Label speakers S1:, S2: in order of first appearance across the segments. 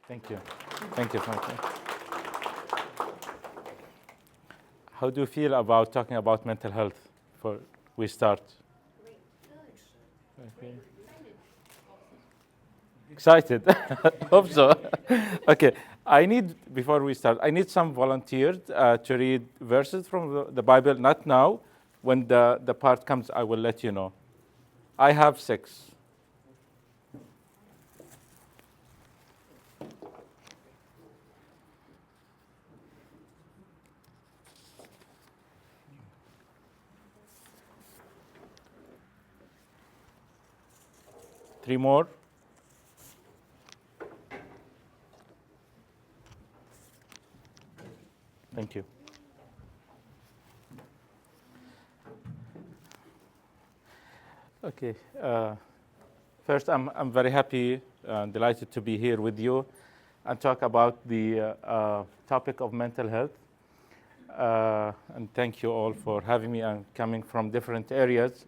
S1: Thank you. Thank you, Franklin. How do you feel about talking about mental health before we start?
S2: Great. Good.
S1: Okay.
S2: Excited.
S1: Excited? Hope so. Okay. Before we start, I need some volunteers to read verses from the Bible. Not now. When the part comes, I will let you know. I have 6. Three more. Thank you. Okay. First, I'm very happy and delighted to be here with you and talk about the topic of mental health. And thank you all for having me and coming from different areas.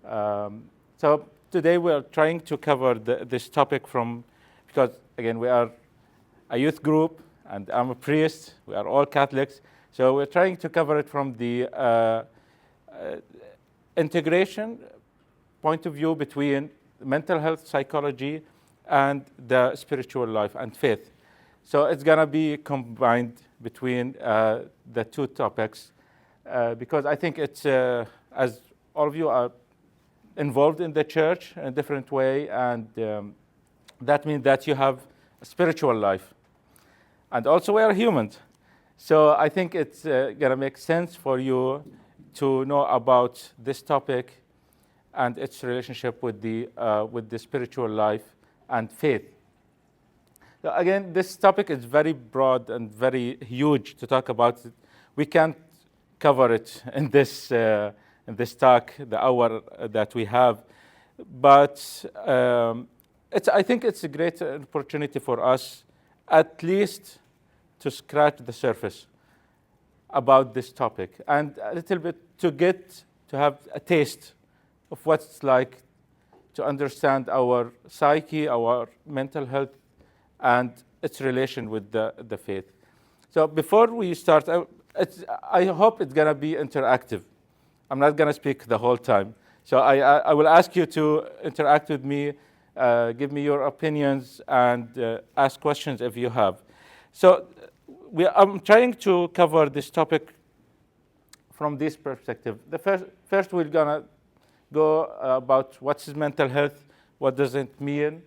S1: So today we are trying to cover this topic because again, we are a youth group and I'm a priest. We are all Catholics. So we're trying to cover it from the integration point of view between mental health, psychology, and the spiritual life and faith. So it's going to be combined between the two topics because I think it's, as all of you are involved in the church in a different way, and that means that you have a spiritual life. And also we are humans. So I think it's going to make sense for you to know about this topic and its relationship with the spiritual life and faith. So again, this topic is very broad and very huge to talk about. We can't cover it in this talk, the hour that we have. But I think it's a great opportunity for us, at least, to scratch the surface about this topic and a little bit to have a taste of what it's like to understand our psyche, our mental health, and its relation with the faith. So before we start, I hope it's going to be interactive. I'm not going to speak the whole time. So I will ask you to interact with me, give me your opinions, and ask questions if you have. So I'm trying to cover this topic from this perspective. The first we're going to go about what's mental health, what does it mean,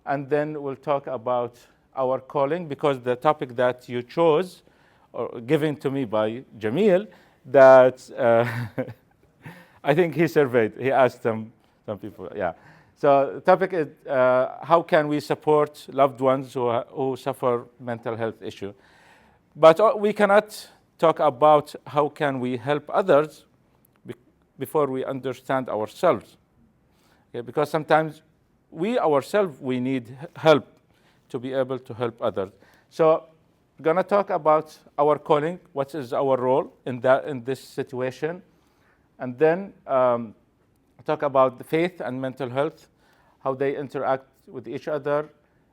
S1: and then we'll talk about our calling, because the topic that you chose, or given to me by Jamil, that I think he surveyed, he asked some people, yeah. So the topic is how can we support loved ones who suffer mental health issue. But we cannot talk about how can we help others before we understand ourselves. Okay? Because sometimes we ourselves, we need help to be able to help others. So we're going to talk about our calling, what is our role in this situation, and then talk about the faith and mental health, how they interact with each other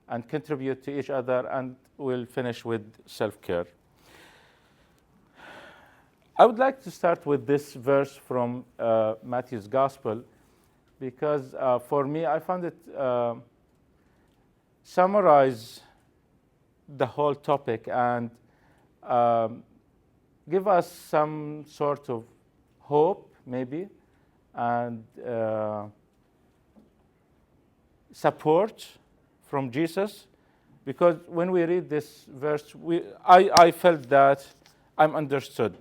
S1: and contribute to each other, and we'll finish with self-care. I would like to start with this verse from Matthew's Gospel, because for me, I found it summarize the whole topic and give us some sort of hope, maybe, and support from Jesus. Because when we read this verse, I felt that I'm understood,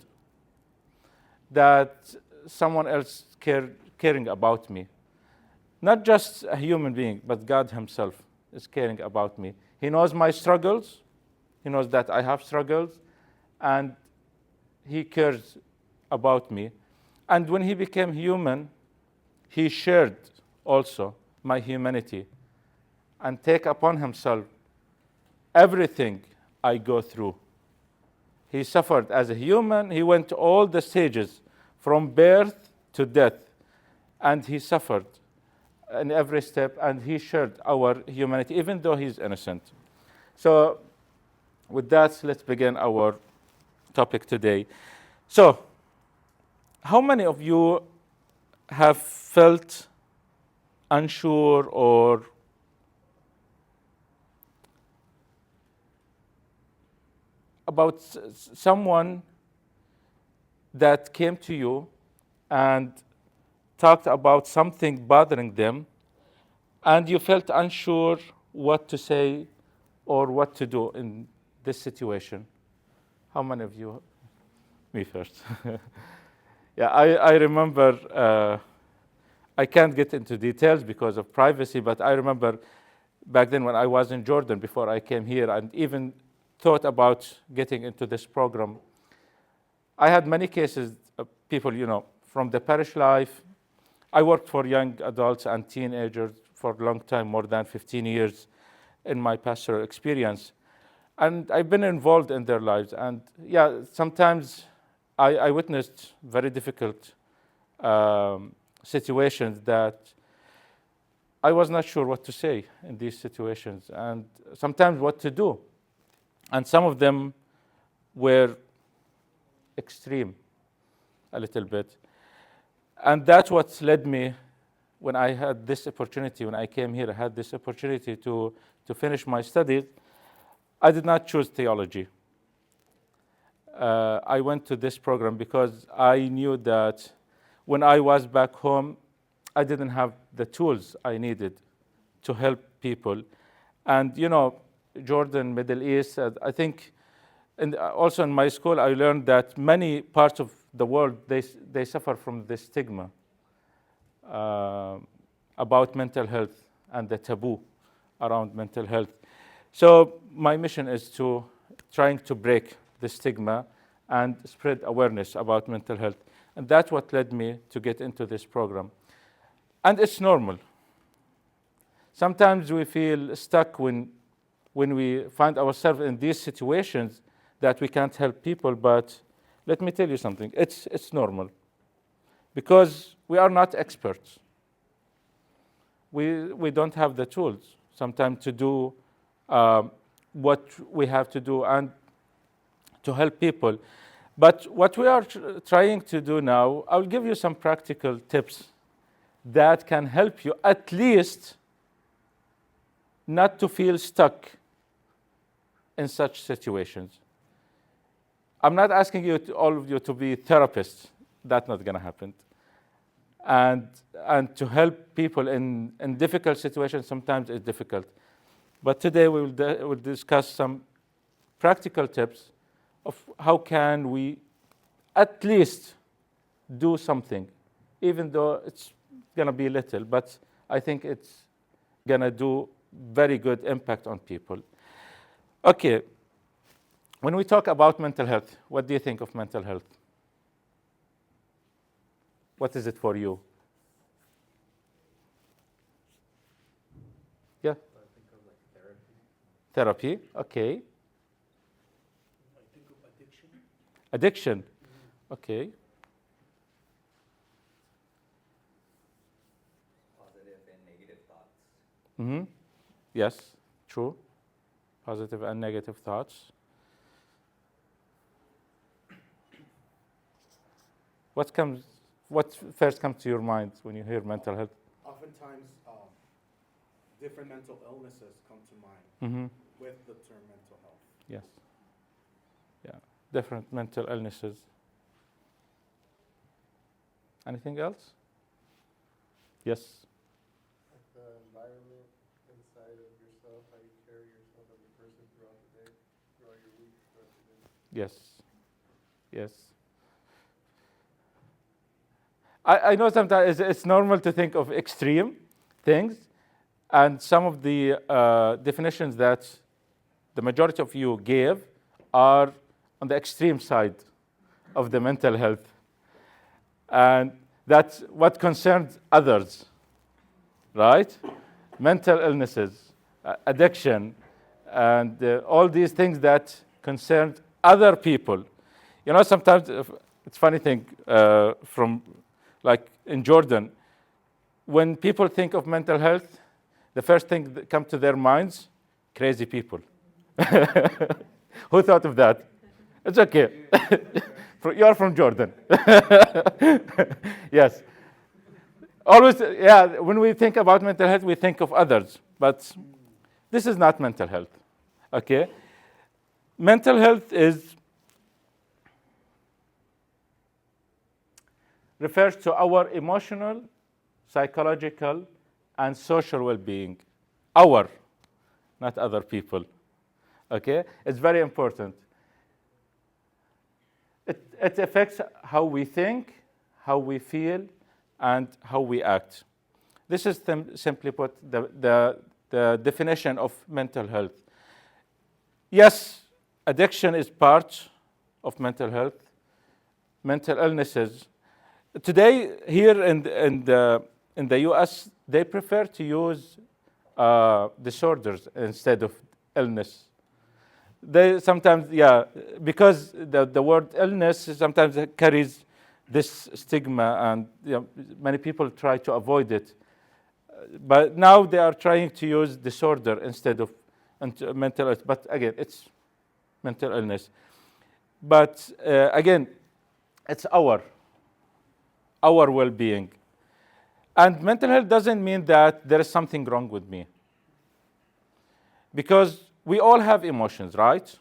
S1: that someone else caring about me. Not just a human being, but God himself is caring about me. He knows my struggles. He knows that I have struggles, and he cares about me. And when he became human, he shared also my humanity and take upon himself everything I go through. He suffered as a human. He went all the stages from birth to death, and he suffered in every step, and he shared our humanity, even though he's innocent. So with that, let's begin our topic today. So how many of you have felt unsure or about someone that came to you and talked about something bothering them, and you felt unsure what to say or what to do in this situation? How many of you? Me first. Yeah, I remember, I can't get into details because of privacy, but I remember back then when I was in Jordan before I came here and even thought about getting into this program, I had many cases of people, from the parish life. I worked for young adults and teenagers for a long time, more than 15 years in my pastoral experience. And I've been involved in their lives. And yeah, sometimes I witnessed very difficult situations that I was not sure what to say in these situations, and sometimes what to do. And some of them were extreme a little bit. And that's what led me, when I had this opportunity, when I came here, I had this opportunity to finish my studies. I did not choose theology. I went to this program because I knew that when I was back home, I didn't have the tools I needed to help people. And, Jordan, Middle East, I think, and also in my school, I learned that many parts of the world, they suffer from this stigma about mental health and the taboo around mental health. So my mission is trying to break the stigma and spread awareness about mental health. And that's what led me to get into this program. And it's normal. Sometimes we feel stuck when we find ourselves in these situations that we can't help people, but let me tell you something, it's normal. Because we are not experts. We don't have the tools sometimes to do what we have to do and to help people. But what we are trying to do now, I'll give you some practical tips that can help you at least not to feel stuck in such situations. I'm not asking you, all of you, to be therapists. That's not going to happen. And to help people in difficult situations, sometimes it's difficult. But today we'll discuss some practical tips of how can we at least do something, even though it's going to be little, but I think it's going to do very good impact on people. Okay, when we talk about mental health, what do you think of mental health? What is it for you? Yeah?
S3: I think of like therapy.
S1: Therapy, okay.
S3: I think of addiction.
S1: Addiction, okay.
S4: Positive and negative thoughts.
S1: Mm-hmm. Yes, true. Positive and negative thoughts. What first comes to your mind when you hear mental health?
S5: Oftentimes, different mental illnesses come to mind
S1: Mm-hmm.
S5: with the term mental health.
S1: Yes. Yeah, different mental illnesses. Anything else? Yes.
S6: Like the environment inside of yourself, how you carry yourself as a person throughout the day, throughout your week, throughout the day.
S1: Yes. Yes. I know sometimes it's normal to think of extreme things, and some of the definitions that the majority of you gave are on the extreme side of the mental health. And that's what concerns others, right? Mental illnesses, addiction, and all these things that concern other people. Sometimes it's funny thing from like in Jordan, when people think of mental health, the first thing that comes to their minds, crazy people. Who thought of that? It's okay. You are from Jordan. Yes. Always, yeah, when we think about mental health, we think of others. But this is not mental health. Okay? Mental health refers to our emotional, psychological, and social well-being. Our, not other people. Okay? It's very important. It affects how we think, how we feel, and how we act. This is simply put the definition of mental health. Yes, addiction is part of mental health. Mental illnesses. Today, here in the US, they prefer to use disorders instead of illness. They sometimes, yeah, because the word illness sometimes carries this stigma, and many people try to avoid it. But now they are trying to use disorder instead of mental illness. But again, it's mental illness. But again, it's our well-being. And mental health doesn't mean that there is something wrong with me. Because we all have emotions, right?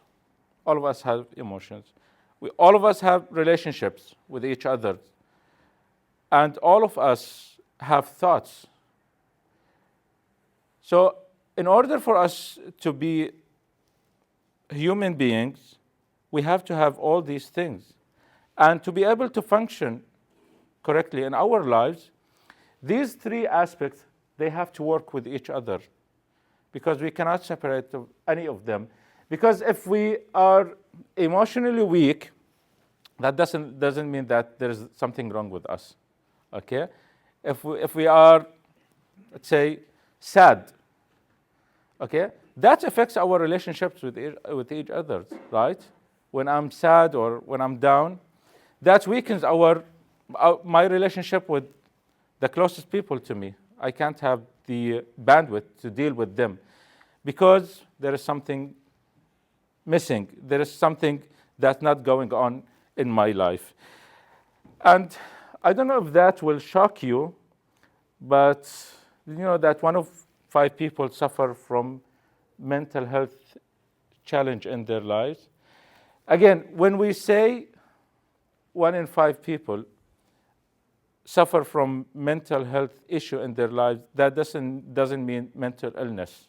S1: All of us have emotions. All of us have relationships with each other. And all of us have thoughts. So in order for us to be human beings, we have to have all these things. And to be able to function correctly in our lives, these three aspects, they have to work with each other, because we cannot separate any of them. Because if we are emotionally weak, that doesn't mean that there is something wrong with us. Okay? If we are, let's say, sad, okay, that affects our relationships with each other, right? When I'm sad or when I'm down, that weakens my relationship with the closest people to me. I can't have the bandwidth to deal with them because there is something missing. There is something that's not going on in my life. And I don't know if that will shock you, but you know that 1 of 5 people suffer from mental health challenge in their lives. Again, when we say 1 in 5 people suffer from mental health issue in their lives, that doesn't mean mental illness.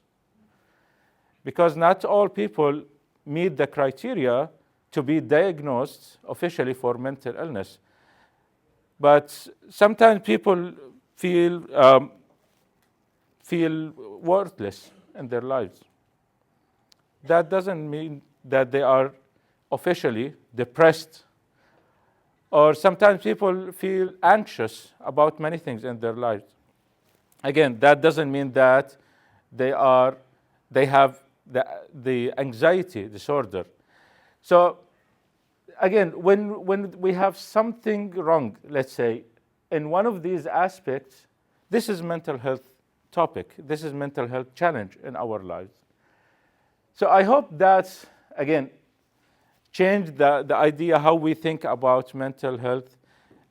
S1: Because not all people meet the criteria to be diagnosed officially for mental illness. But sometimes people feel worthless in their lives. That doesn't mean that they are officially depressed. Or sometimes people feel anxious about many things in their lives. Again, that doesn't mean that they have the anxiety disorder. So again, when we have something wrong, let's say, in one of these aspects, this is mental health topic. This is mental health challenge in our lives. So I hope that, again, change the idea how we think about mental health.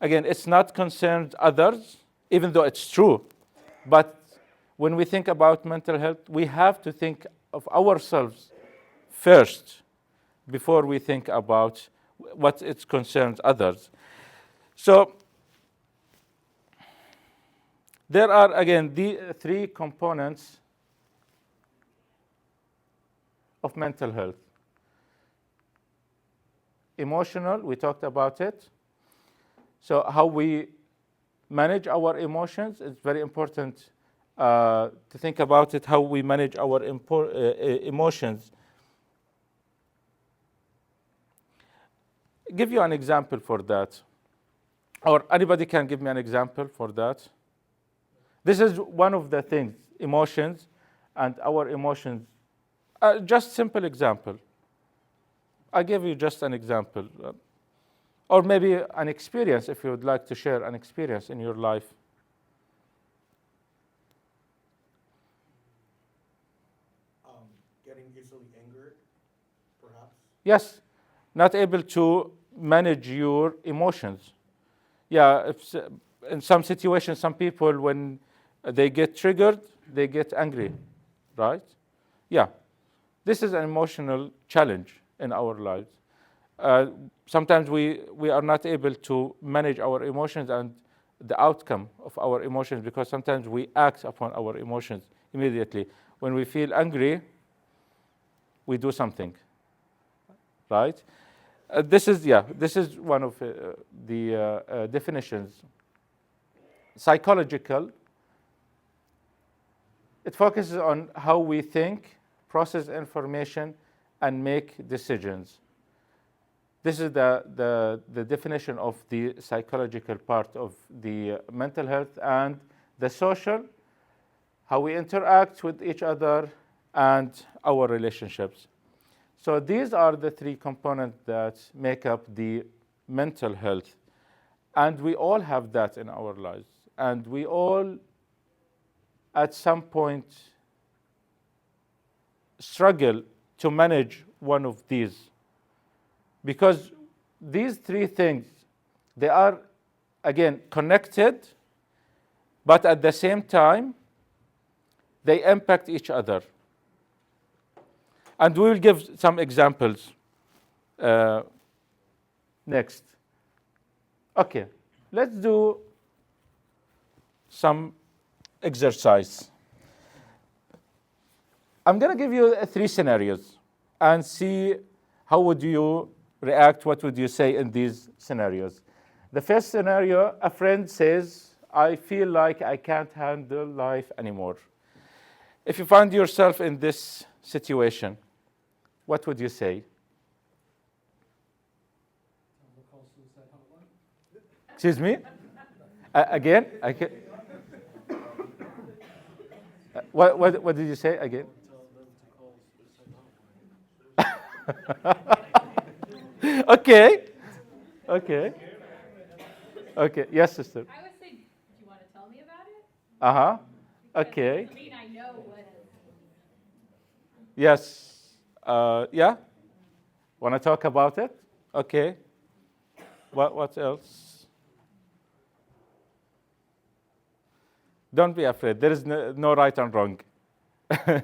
S1: Again, it's not concerned others, even though it's true. But when we think about mental health, we have to think of ourselves first before we think about what it concerns others. So there are, again, the 3 components of mental health. Emotional, we talked about it. So how we manage our emotions, it's very important to think about it, how we manage our emotions. Give you an example for that. Or anybody can give me an example for that. This is one of the things, emotions and our emotions. Just simple example. I give you just an example. Or maybe an experience, if you would like to share an experience in your life.
S5: getting easily angered, perhaps?
S1: Yes, not able to manage your emotions. Yeah, in some situations, some people, when they get triggered, they get angry, right? Yeah, this is an emotional challenge in our lives. Sometimes we are not able to manage our emotions and the outcome of our emotions, because sometimes we act upon our emotions immediately. When we feel angry, we do something, right? This is one of the definitions. Psychological, it focuses on how we think, process information, and make decisions. This is the definition of the psychological part of the mental health. And the social, how we interact with each other and our relationships. So these are the three components that make up the mental health. And we all have that in our lives. And we all, at some point, struggle to manage one of these. Because these three things, they are, again, connected, but at the same time, they impact each other. And we will give some examples next. Okay, let's do some exercise. I'm going to give you 3 scenarios and see how would you react, what would you say in these scenarios. The first scenario, a friend says, I feel like I can't handle life anymore. If you find yourself in this situation, what would you say? Excuse me? Again? What did you say again? Okay. Yes, sister.
S2: I would say, do you want to tell me about it?
S1: Uh-huh. Okay.
S2: I mean, I know what.
S1: Yes. Yeah? Want to talk about it? Okay. What else? Don't be afraid. There is no right and wrong.
S3: Although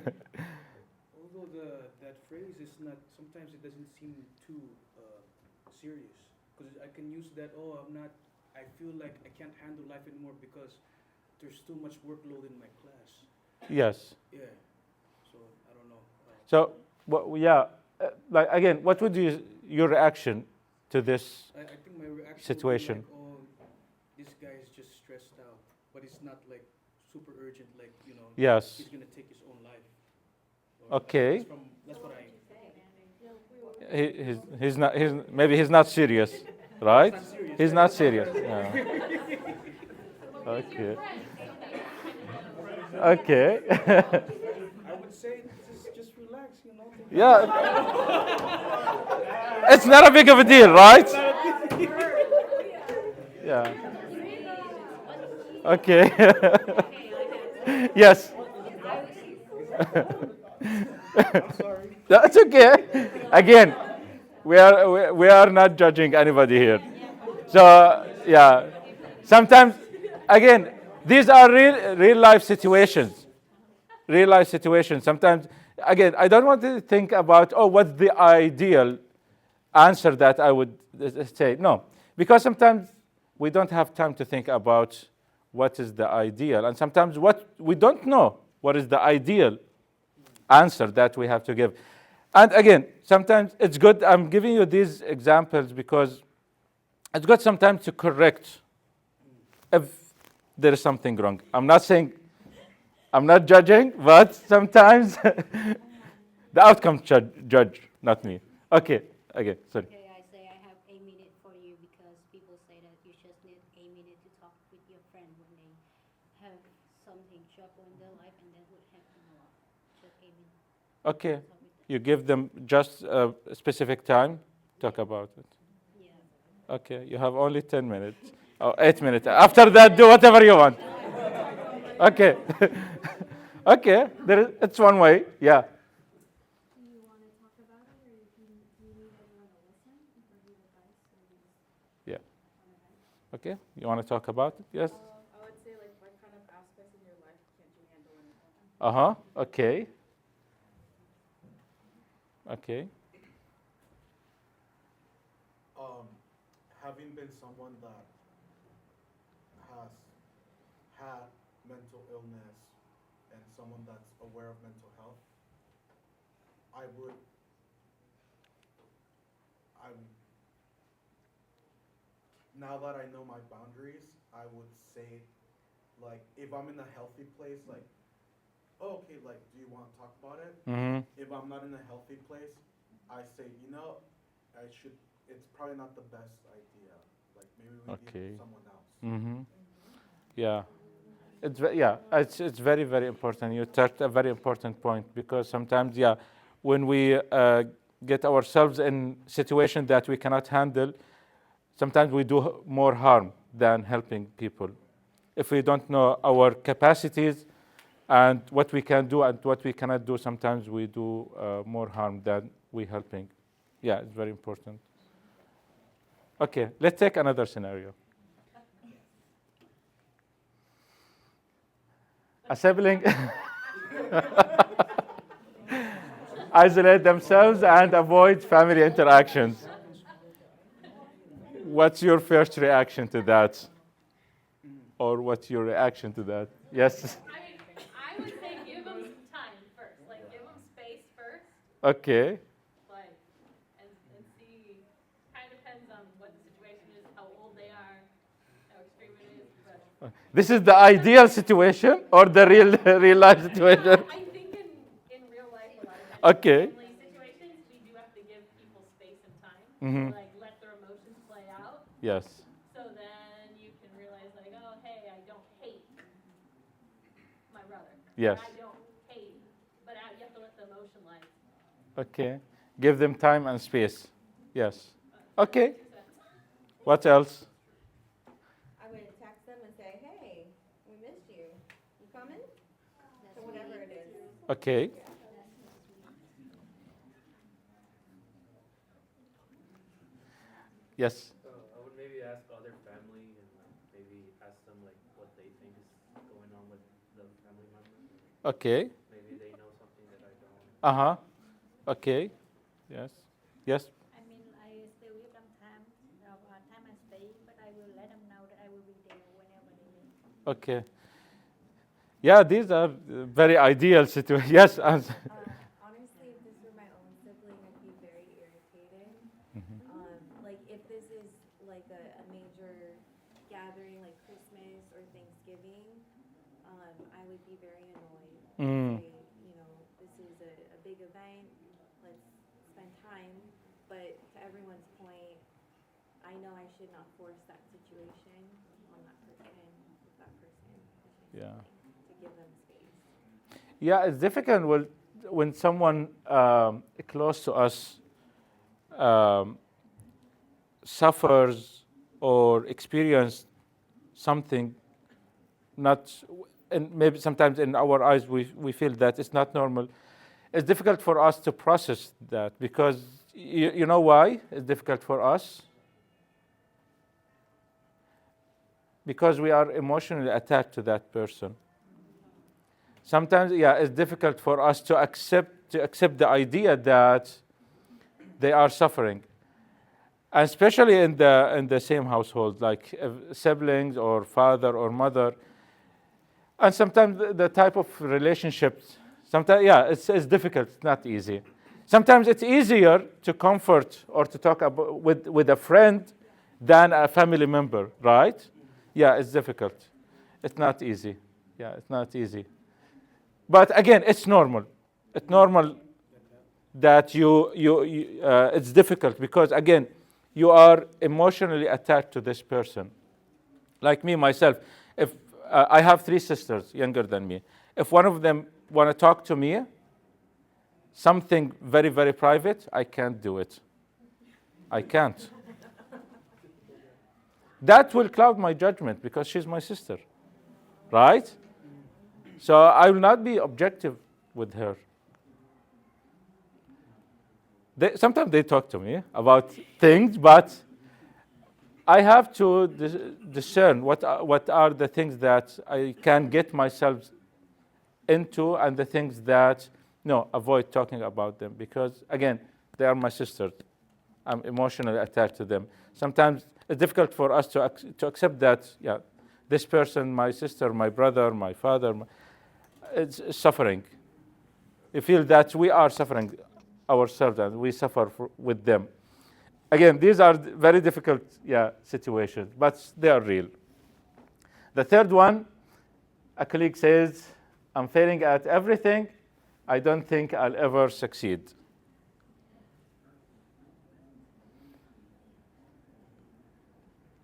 S3: that phrase is not, sometimes it doesn't seem too serious. Because I can use that, I feel like I can't handle life anymore because there's too much workload in my class.
S1: Yes.
S3: Yeah. So, I don't know.
S1: So, like again, what would your reaction to this?
S3: I think my reaction
S1: Situation.
S3: would be like, this guy is just stressed out. But it's not like super urgent, like,
S1: Yes.
S3: he's going to take his own life. Or
S1: Okay.
S3: That's what I...
S1: Maybe he's not serious, right?
S3: Not serious.
S1: He's not serious. Yeah. Okay. Okay.
S3: I would say just relax,
S1: Yeah. It's not a big of a deal, right? Yeah. Okay. Yes.
S3: I'm sorry.
S1: That's okay. Again, we are not judging anybody here. So yeah, sometimes again, these are real life situations. Real life situations. Sometimes again, I don't want to think about what's the ideal answer that I would say. No, because sometimes we don't have time to think about what is the ideal, and sometimes we don't know what is the ideal answer that we have to give. And again, sometimes it's good, I'm giving you these examples because it's good sometimes to correct if there is something wrong. I'm not judging, but sometimes the outcome judge, not me. Okay, again, sorry.
S7: Okay, I say I have a minute for you because people say that you just need a minute to talk with your friend when they have something trouble in their life, and that would happen a lot. Just a minute.
S1: Okay, you give them just a specific time, talk about it.
S7: Yeah.
S1: Okay, you have only 10 minutes. 8 minutes. After that, do whatever you want. Okay. Okay, it's one way, yeah. Okay, you want to talk about it? Yes?
S2: I would say, like, what kind of aspects in your life can't you handle on your own?
S1: Okay. Okay.
S5: Having been someone that has had mental illness and someone that's aware of mental health, I would, I, now that I know my boundaries, I would say, like, if I'm in a healthy place, like, oh, okay, like, do you want to talk about it?
S1: Mm-hmm.
S5: If I'm not in a healthy place, I say, it's probably not the best idea. Like, maybe we
S1: Okay.
S5: need someone else.
S1: Mm-hmm. Yeah. It's very, very important. You touched a very important point because sometimes, when we get ourselves in situations that we cannot handle, sometimes we do more harm than helping people. If we don't know our capacities and what we can do and what we cannot do, sometimes we do more harm than we helping. Yeah, it's very important. Okay, let's take another scenario. A sibling isolate themselves and avoid family interactions. What's your first reaction to that? Or what's your reaction to that? Yes?
S2: I mean, I would say give them some time first. Like, give them space first.
S1: Okay.
S2: Like, and see. Kind of depends on what the situation is, how old they are, how extreme it is. But
S1: This is the ideal situation or the real life situation?
S2: I think in real life, a lot of times
S1: Okay.
S2: in family situations, we do have to give people space and time
S1: Mhm.
S2: to, like, let their emotions play out.
S1: Yes.
S2: So then you can realize, like, oh, hey, I don't hate my brother.
S1: Yes.
S2: I don't hate, but you have to let the emotion lie.
S1: Okay. Give them time and space. Yes. Okay. What else?
S8: I would text them and say, hey, we missed you. You coming?
S7: That's
S8: Or whatever
S7: sweet.
S8: it is.
S1: Okay. Yes.
S9: I would maybe ask other family and maybe ask them like what they think is going on with the family member.
S1: Okay.
S9: Maybe they know something that I don't.
S1: Uh-huh. Okay. Yes. Yes.
S10: I mean, I stay with them time and space, but I will let them know that I will be there whenever they need.
S1: Okay. Yeah, these are very ideal situations. Yes.
S8: Honestly, if this were my own sibling, I'd be very irritated. Like, if this is like a major gathering, like Christmas or Thanksgiving, I would be very annoyed.
S1: Mm.
S8: Say, this is a big event, let's spend time. But to everyone's point, I know I should not force that situation on that person, with that person. It's just
S1: Yeah.
S8: to give them space.
S1: Yeah, it's difficult when someone close to us suffers or experience something not, and maybe sometimes in our eyes we feel that it's not normal. It's difficult for us to process that because you know why it's difficult for us? Because we are emotionally attached to that person. Sometimes, it's difficult for us to accept the idea that they are suffering, and especially in the same household, like siblings or father or mother. And sometimes the type of relationships, sometimes it's difficult. It's not easy. Sometimes it's easier to comfort or to talk about with a friend than a family member, right? Yeah, it's difficult. It's not easy. Yeah, it's not easy. But again, it's normal. It's normal that it's difficult because again, you are emotionally attached to this person. Like me, myself, if I have 3 sisters younger than me, if one of them want to talk to me, something very, very private, I can't do it. I can't. That will cloud my judgment because she's my sister, right? So I will not be objective with her. Sometimes they talk to me about things, but I have to discern what are the things that I can get myself into and the things that, no, avoid talking about them because, again, they are my sisters. I'm emotionally attached to them. Sometimes it's difficult for us to accept that, yeah, this person, my sister, my brother, my father, it's suffering. You feel that we are suffering ourselves and we suffer with them. Again, these are very difficult, situations, but they are real. The third one, a colleague says, I'm failing at everything. I don't think I'll ever succeed.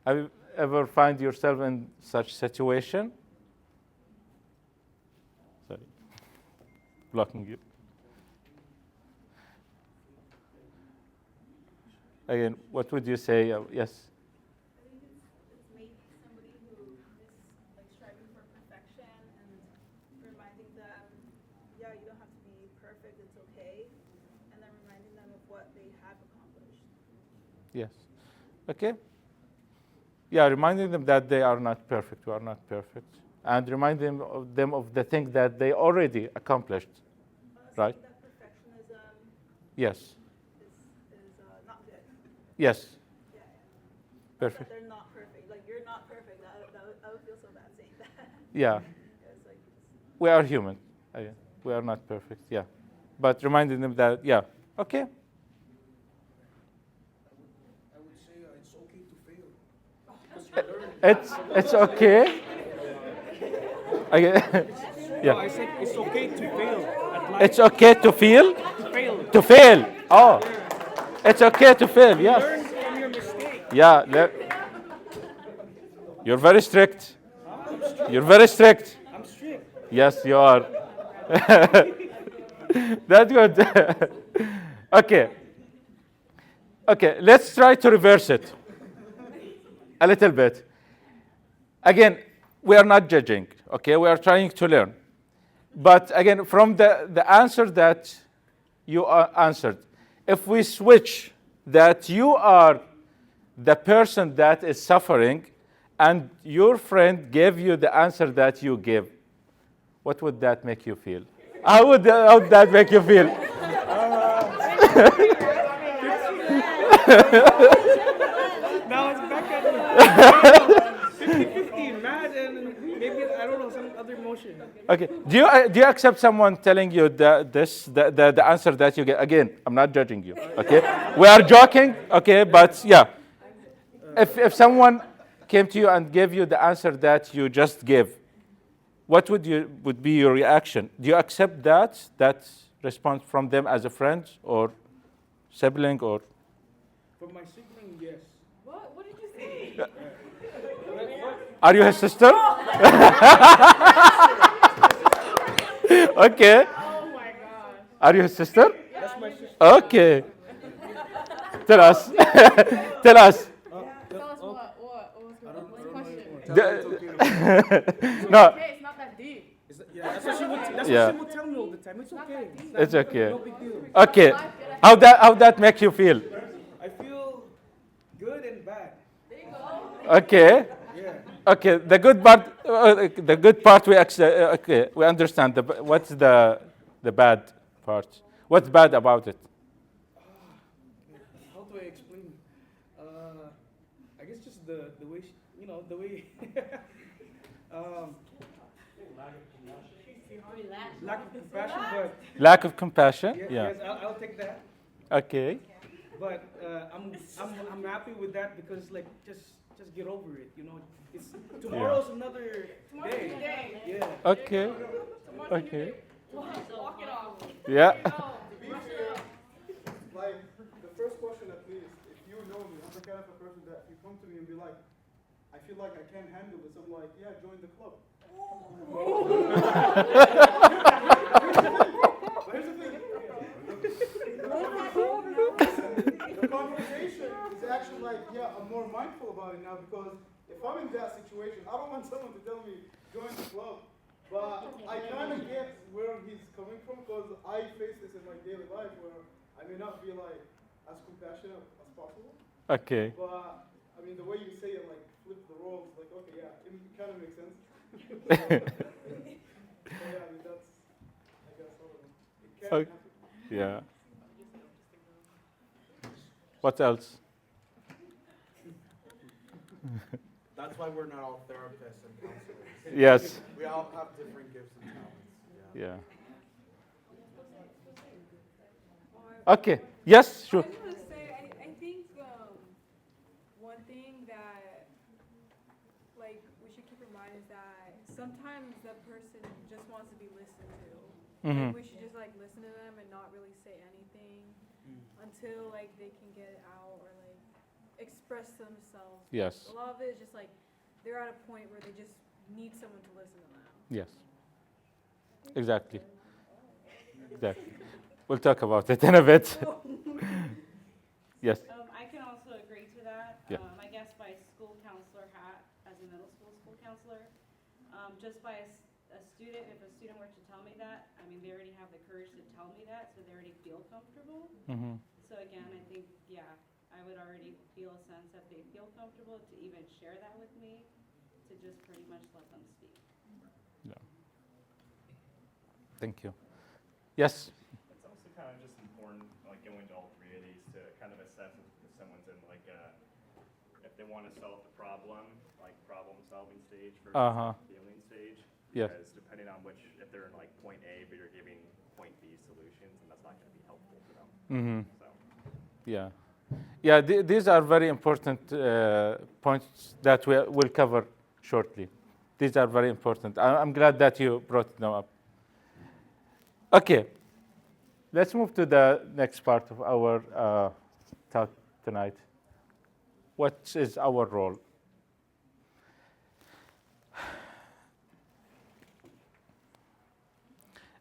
S1: Have you ever find yourself in such situation? Sorry, blocking you. Again, what would you say? Yes.
S2: I think it's maybe somebody who is like striving for perfection and reminding them, yeah, you don't have to be perfect, it's okay, and then reminding them of what they have accomplished.
S1: Yes. Okay. Yeah, reminding them that they are not perfect, we are not perfect, and reminding them of the things that they already accomplished. Right.
S2: That perfectionism
S1: Yes.
S2: is not good.
S1: Yes.
S2: Yeah.
S1: Perfect.
S2: They're not perfect. Like you're not perfect. I would feel so bad saying that.
S1: Yeah.
S2: It's like
S1: We are human. Again, we are not perfect. Yeah. But reminding them that, yeah, okay.
S3: I would say it's okay to fail. Because you learn.
S1: It's okay. Again,
S3: No, I said it's okay to fail at life.
S1: it's okay to feel.
S3: To fail.
S1: To fail. Oh, it's okay to fail. Yes.
S3: Learn from your mistake.
S1: Yeah. You're very strict. You're very strict.
S3: I'm strict.
S1: Yes, you are. That's good. Okay. Okay, let's try to reverse it a little bit. Again, we are not judging, okay? We are trying to learn. But again, from the answer that you answered, if we switch that you are the person that is suffering and your friend gave you the answer that you give, what would that make you feel? How would that make you feel?
S3: Now it's back at 50-50, mad and maybe, I don't know, some other emotion.
S1: Okay. Do you accept someone telling you the answer that you get? Again, I'm not judging you. Okay. We are joking. Okay, but yeah, if someone came to you and gave you the answer that you just gave, what would be your reaction? Do you accept that response from them as a friend or sibling or?
S3: For my sibling, yes.
S2: what did you say?
S1: Are you his sister? Okay.
S2: Oh my god.
S1: Are you his sister?
S3: That's my sister.
S1: Okay. Tell us. Tell us.
S2: Tell us what's the question?
S1: No.
S2: Okay, it's not that deep.
S3: Yeah, that's what she would. That's
S1: Yeah.
S3: what she would tell me all the time. It's okay.
S1: It's okay.
S3: No big deal.
S1: Okay. How that make you feel?
S3: I feel good and bad.
S1: Okay.
S3: Yeah.
S1: Okay. The good part we okay, we understand. What's the bad part? What's bad about it?
S3: How do I explain? I guess just the way the way. Lack of compassion, but
S1: Lack of compassion.
S3: yes,
S1: Yeah.
S3: yes, I'll take that.
S1: Okay.
S3: But I'm happy with that because like just get over it. You know, it's tomorrow's another day. Yeah.
S1: Okay. Okay.
S2: Walk it off.
S1: Yeah.
S5: Like, the first question at least, if you know me, I'm the kind of a person that you come to me and be like, I feel like I can't handle this. I'm like, yeah, join the club. But here's the thing. The conversation is actually like, yeah, I'm more mindful about it now because if I'm in that situation, I don't want someone to tell me, join the club. But I kind of get where he's coming from because I face this in my daily life where I may not be like as compassionate as possible.
S1: Okay.
S5: But I mean, the way you say it, like, flip the roles, like, okay, yeah, it kind of makes sense. So, yeah, I mean, that's, I guess, all of them. It can
S1: Okay.
S5: happen.
S1: Yeah. What else?
S11: That's why we're not all therapists and counselors.
S1: Yes.
S11: We all have different gifts and talents.
S1: Yeah. Okay. Yes, sure.
S12: I just want to say, I think one thing that like we should keep in mind is that sometimes the person just wants to be listened to.
S1: Mhm.
S12: Like, we should just like listen to them and not really say anything until like they can get it out or like express themselves.
S1: Yes.
S12: A lot of it is just like they're at a point where they just need someone to listen to them.
S1: Yes. Exactly. Exactly. We'll talk about it in a bit. Yes.
S13: I can also agree to that.
S1: Yeah.
S13: I guess by school counselor hat, as a middle school counselor, just by a student, if a student were to tell me that, I mean, they already have the courage to tell me that, so they already feel comfortable.
S1: Mm-hmm.
S13: So again, I think, yeah, I would already feel a sense that they feel comfortable to even share that with me, to just pretty much let them speak.
S1: Yeah. Thank you. Yes.
S14: It's also kind of just important, like going to all three of these, to kind of assess if someone's in like if they want to solve the problem, like problem-solving stage versus healing stage.
S1: Yes.
S14: Because depending on which, if they're in like point A, but you're giving point B solutions, and that's not going to be helpful to them.
S1: Mm-hmm.
S14: So.
S1: Yeah. Yeah, these are very important points that we will cover shortly. These are very important. I'm glad that you brought them up. Okay, let's move to the next part of our talk tonight. What is our role?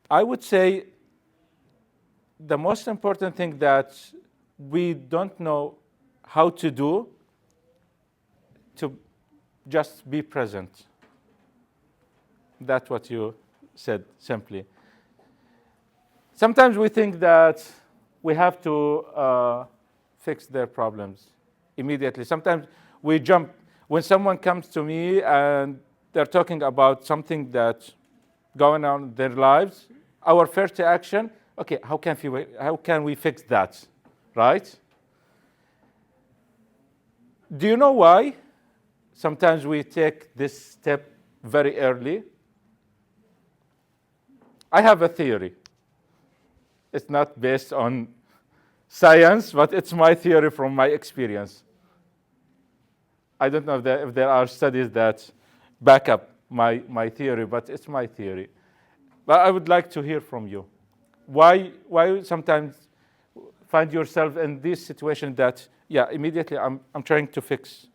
S1: I would say the most important thing that we don't know how to do to just be present. That's what you said simply. Sometimes we think that we have to fix their problems immediately. Sometimes we jump. When someone comes to me and they're talking about something that's going on in their lives, our first reaction, okay, how can we fix that, right? Do you know why sometimes we take this step very early? I have a theory. It's not based on science, but it's my theory from my experience. I don't know if there are studies that back up my theory, but it's my theory. But I would like to hear from you. Why sometimes find yourself in this situation that, yeah, immediately I'm trying to fix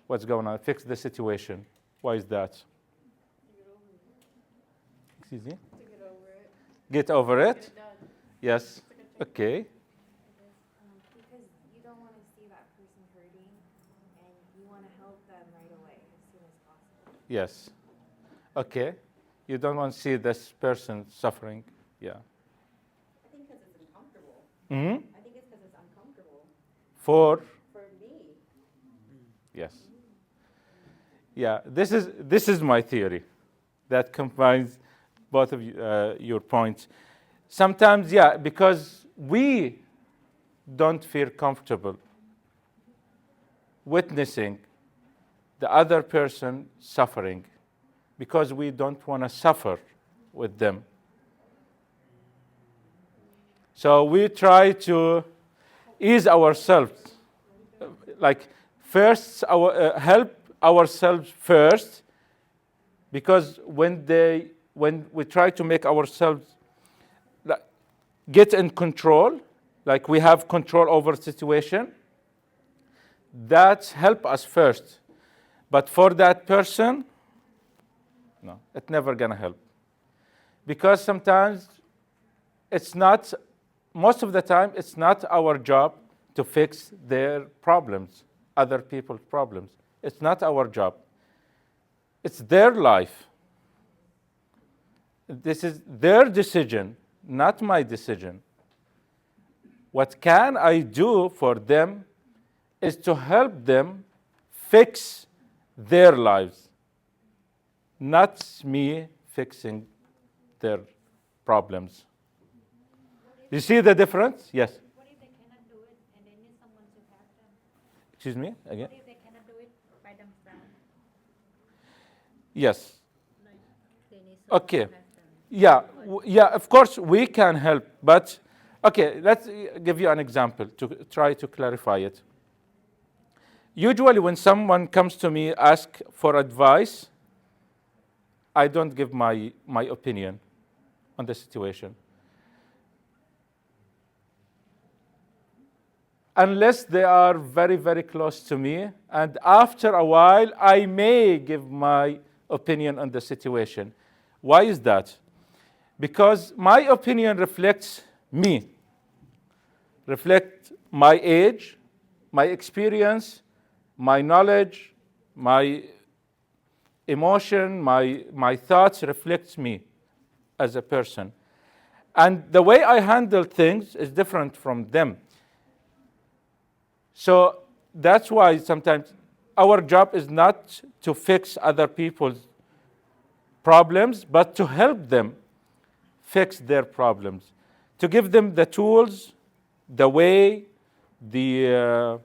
S1: what's going on, fix the situation. Why is that? Excuse me?
S12: To get over it.
S1: Get over it?
S12: Get it done.
S1: Yes. Okay.
S8: Because you don't want to see that person hurting, and you want to help them right away as soon as possible.
S1: Yes. Okay. You don't want to see this person suffering. Yeah.
S10: I think because it's uncomfortable.
S1: Mm-hmm.
S10: I think it's because it's uncomfortable.
S1: For
S10: Me.
S1: yes. Yeah. This is my theory, that combines both of your points. Sometimes, yeah, because we don't feel comfortable witnessing the other person suffering, because we don't want to suffer with them. So we try to ease ourselves, like first help ourselves first, because when we try to make ourselves get in control, like we have control over the situation, that help us first. But for that person, no, it's never gonna help. Because sometimes most of the time, it's not our job to fix their problems, other people's problems. It's not our job. It's their life. This is their decision, not my decision. What can I do for them is to help them fix their lives, not me fixing their problems. You see the difference? Yes.
S10: What if they cannot do it and they need someone to help them?
S1: Excuse me again?
S10: What if they cannot do it by themselves?
S1: Yes.
S7: They need someone
S1: Okay.
S7: to help them.
S1: Yeah, yeah, of course we can help, but okay, let's give you an example to try to clarify it. Usually when someone comes to me ask for advice, I don't give my opinion on the situation. Unless they are very, very close to me, and after a while, I may give my opinion on the situation. Why is that? Because my opinion reflects me, reflects my age, my experience, my knowledge, my emotion, my thoughts reflects me as a person. And the way I handle things is different from them. So that's why sometimes our job is not to fix other people's problems, but to help them fix their problems, to give them the tools, the way, the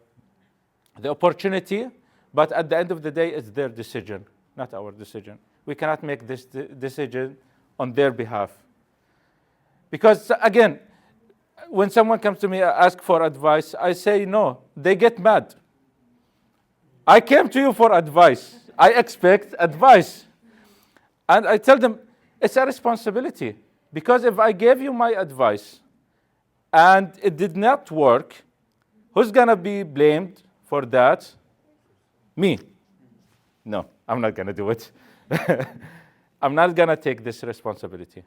S1: opportunity, but at the end of the day, it's their decision, not our decision. We cannot make this decision on their behalf. Because again, when someone comes to me and asks for advice, I say no. They get mad. I came to you for advice. I expect advice. And I tell them, it's a responsibility. Because if I gave you my advice and it did not work, who's going to be blamed for that? Me. No, I'm not going to do it. I'm not going to take this responsibility.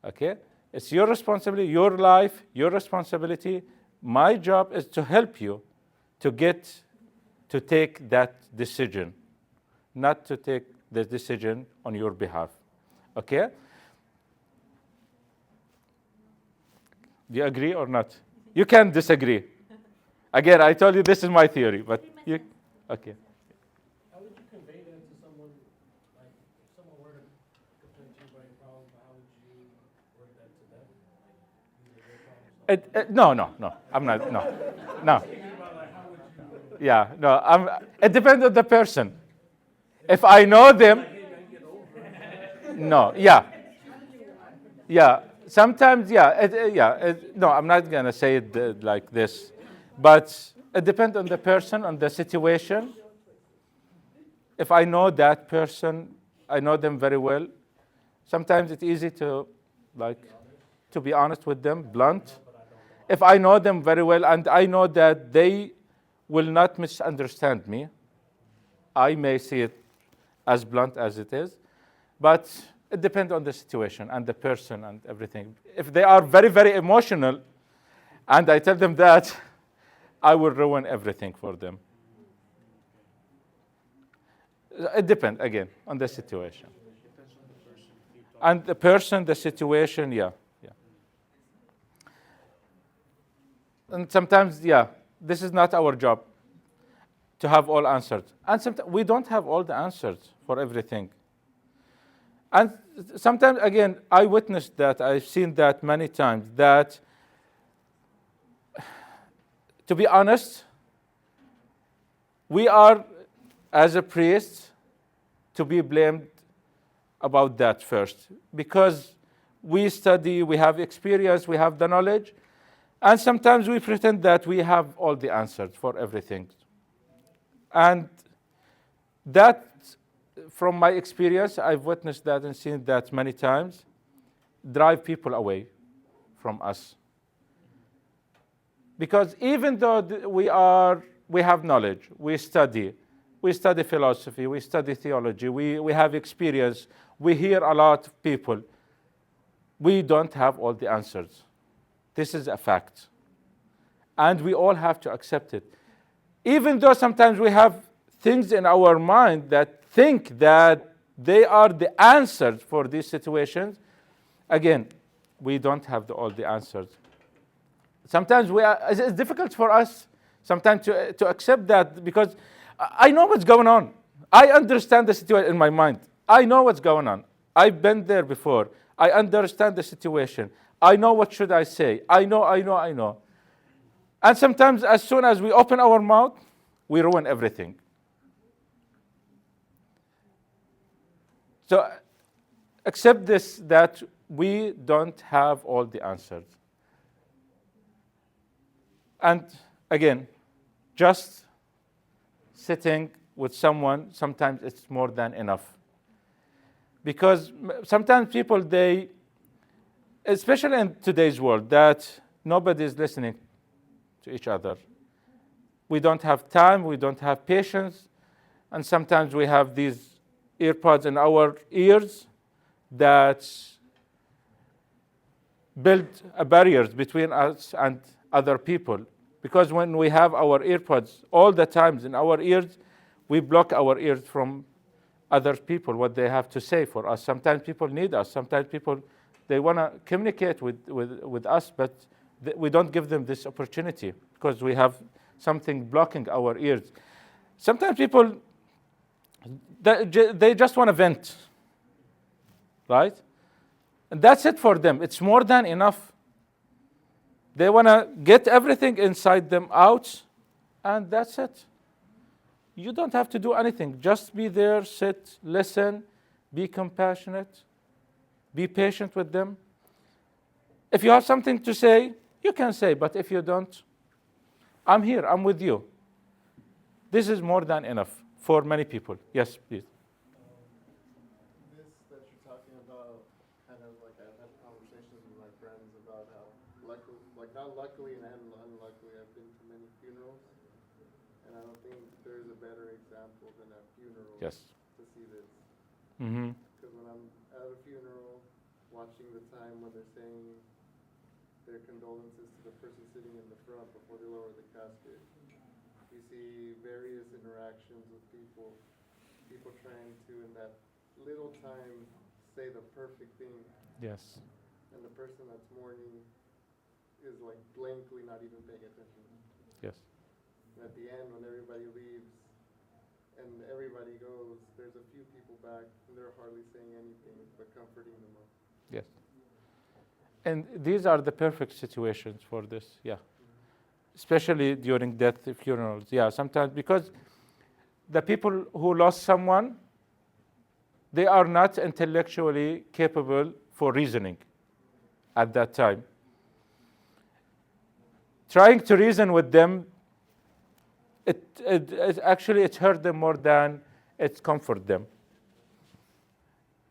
S1: Okay? It's your responsibility, your life, your responsibility. My job is to help you to take that decision, not to take the decision on your behalf. Okay? Do you agree or not? You can disagree. Again, I told you this is my theory, but you, okay.
S15: How would you convey that to someone, like if someone were to complain to you about your problem, how would you word that to them? Like, these are their problems.
S1: No. I'm not. No. Yeah, no. It depends on the person. If I know them, no. Yeah. Sometimes, no, I'm not gonna say it like this, but it depends on the person, on the situation. If I know that person, I know them very well. Sometimes it's easy to be honest with them, blunt. If I know them very well and I know that they will not misunderstand me, I may see it as blunt as it is, but it depends on the situation and the person and everything. If they are very, very emotional and I tell them that, I will ruin everything for them. It depends, again, on the situation. And the person, the situation, yeah. And sometimes, this is not our job to have all answers. And sometimes we don't have all the answers for everything. And sometimes, again, I witnessed that, I've seen that many times, that, to be honest, we are, as a priest, to be blamed about that first. Because we study, we have experience, we have the knowledge, and sometimes we pretend that we have all the answers for everything. And that, from my experience, I've witnessed that and seen that many times, drive people away from us. Because even though we have knowledge, we study philosophy, we study theology, we have experience, we hear a lot of people, we don't have all the answers. This is a fact. And we all have to accept it. Even though sometimes we have things in our mind that think that they are the answers for these situations, again, we don't have all the answers. Sometimes it's difficult for us sometimes to accept that, because I know what's going on. I understand the situation in my mind. I know what's going on. I've been there before. I understand the situation. I know what should I say. I know. And sometimes as soon as we open our mouth, we ruin everything. So accept this, that we don't have all the answers. And again, just sitting with someone, sometimes it's more than enough. Because sometimes people, especially in today's world, that nobody is listening to each other. We don't have time, we don't have patience, and sometimes we have these earpods in our ears that build barriers between us and other people. Because when we have our earpods all the times in our ears, we block our ears from other people, what they have to say for us. Sometimes people need us. Sometimes people, they want to communicate with us, but we don't give them this opportunity because we have something blocking our ears. Sometimes people, they just want to vent, right? And that's it for them. It's more than enough. They want to get everything inside them out, and that's it. You don't have to do anything. Just be there, sit, listen, be compassionate, be patient with them. If you have something to say, you can say, but if you don't, I'm here, I'm with you. This is more than enough for many people. Yes, please.
S6: This that you're talking about, kind of like I've had conversations with my friends about how not luckily and unluckily, I've been to many funerals, and I don't think there's a better example than a funeral to see this. Because when I'm at a funeral, watching the time when they're saying their condolences to the person sitting in the front before they lower the casket, you see various interactions with people trying to, in that little time, say the perfect thing.
S1: Yes.
S6: And the person that's mourning is like blankly not even paying attention.
S1: Yes.
S6: And at the end, when everybody leaves and everybody goes, there's a few people back and they're hardly saying anything but comforting them up.
S1: Yes. And these are the perfect situations for this, yeah. Especially during death funerals, yeah. Sometimes because the people who lost someone, they are not intellectually capable for reasoning at that time. Trying to reason with them, it actually hurt them more than it comfort them.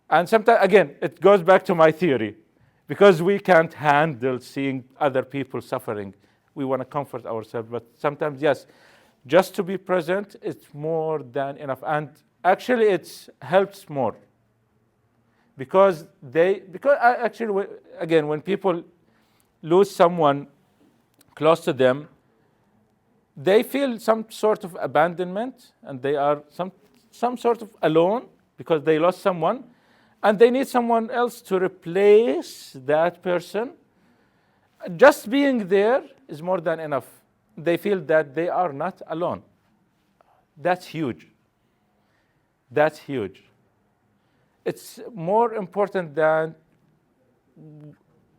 S1: And sometimes, again, it goes back to my theory. Because we can't handle seeing other people suffering, we want to comfort ourselves. But sometimes, yes, just to be present, it's more than enough. And actually, it helps more. Because actually, again, when people lose someone close to them, they feel some sort of abandonment, and they are some sort of alone because they lost someone. And they need someone else to replace that person. Just being there is more than enough. They feel that they are not alone. That's huge. That's huge. It's more important than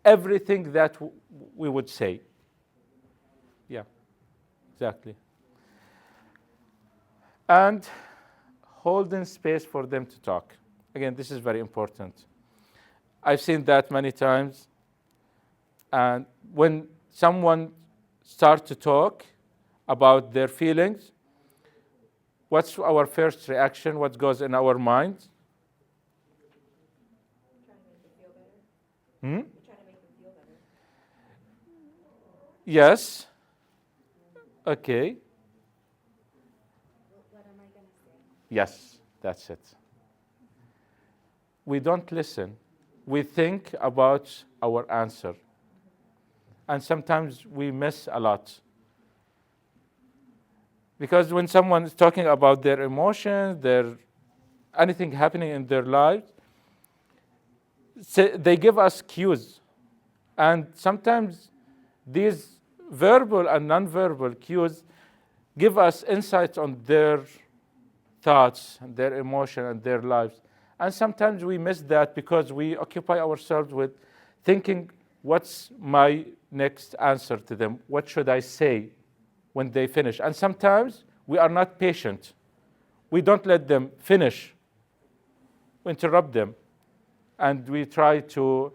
S1: everything that we would say. Yeah, exactly. And holding space for them to talk. Again, this is very important. I've seen that many times. And when someone starts to talk about their feelings, what's our first reaction? What goes in our minds?
S8: Trying to make them feel better. You're trying to make them feel better.
S1: Yes. Okay.
S8: What am I going to say?
S1: Yes, that's it. We don't listen. We think about our answer. And sometimes we miss a lot. Because when someone is talking about their emotions, anything happening in their lives, they give us cues. And sometimes these verbal and nonverbal cues, give us insights on their thoughts and their emotion and their lives. And sometimes we miss that because we occupy ourselves with thinking, what's my next answer to them? What should I say when they finish? And sometimes we are not patient. We don't let them finish. We interrupt them. And we try to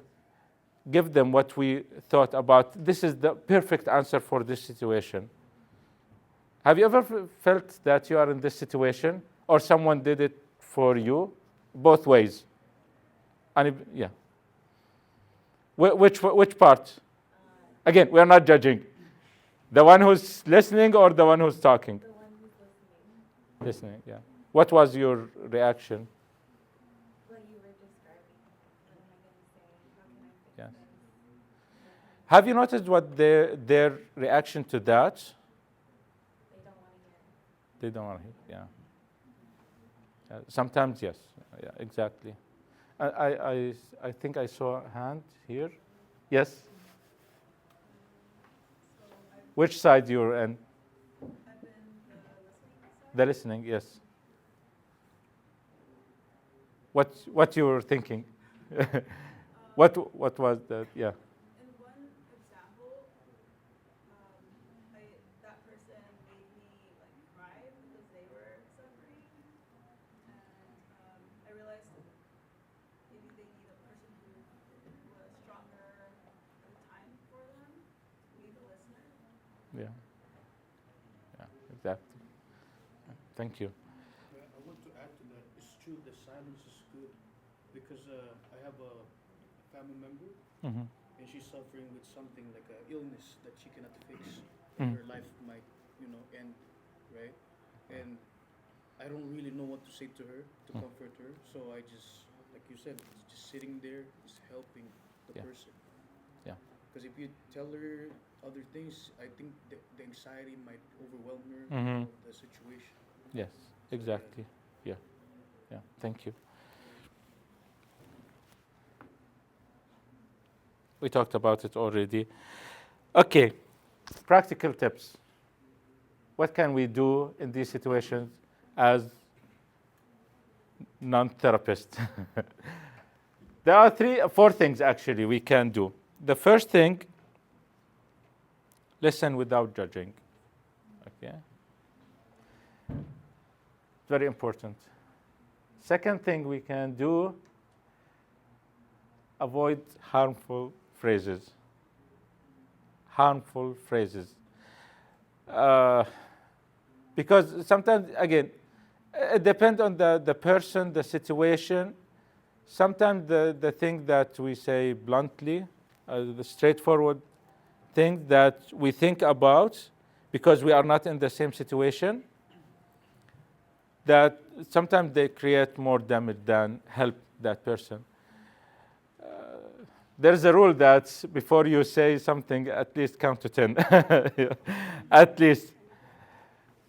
S1: give them what we thought about. This is the perfect answer for this situation. Have you ever felt that you are in this situation or someone did it for you? Both ways. Yeah. Which part? Again, we are not judging. The one who's listening or the one who's talking?
S8: The one who's listening.
S1: Listening, yeah. What was your reaction?
S8: What you were describing. What am I going to say? How can I fix
S1: Yes.
S8: this?
S1: Have you noticed what their reaction to that?
S8: They don't want to hear.
S1: They don't want to hear, yeah. Sometimes, yes. Yeah, exactly. I think I saw a hand here. Yes? Which side you're in?
S2: I've been the listening side.
S1: The listening, yes. What you were thinking? What was that? Yeah.
S2: In one example, that person made me like cry because they were suffering, and I realized that maybe they need a person who was stronger at the time for them, to be the listener.
S1: Yeah. Yeah, exactly. Thank you.
S3: Yeah, I want to add to that. It's true, the silence is good because I have a family member
S1: Mm-hmm.
S3: and she's suffering with something like an illness that she cannot fix.
S1: Mm.
S3: Her life might, end, right? And I don't really know what to say to her to comfort her. So I just, like you said, just sitting there, just helping the
S1: Yeah.
S3: person.
S1: Yeah.
S3: Because if you tell her other things, I think the anxiety might overwhelm her
S1: Mhm.
S3: of the situation.
S1: Yes, exactly. Yeah. Yeah. Thank you. We talked about it already. Okay. Practical tips. What can we do in these situations as non-therapists? There are 4 things actually we can do. The first thing, listen without judging. Okay? Very important. Second thing we can do, avoid harmful phrases. Harmful phrases. Because sometimes, again, it depends on the person, the situation. Sometimes the thing that we say bluntly, the straightforward thing that we think about because we are not in the same situation, that sometimes they create more damage than help that person. There's a rule that before you say something, at least count to 10. At least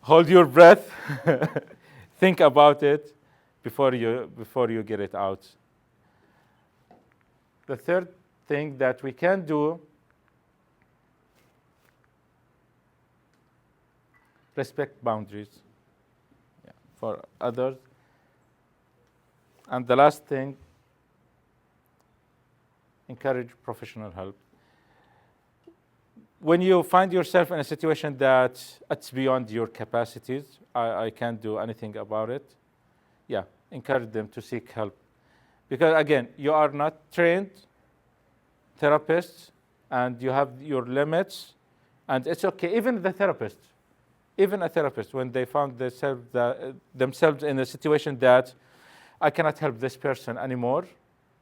S1: hold your breath, think about it before you get it out. The third thing that we can do, respect boundaries for others. And the last thing, encourage professional help. When you find yourself in a situation that it's beyond your capacities, I can't do anything about it, encourage them to seek help. Because again, you are not trained therapists and you have your limits, and it's okay. Even a therapist, when they found themselves in a situation that I cannot help this person anymore,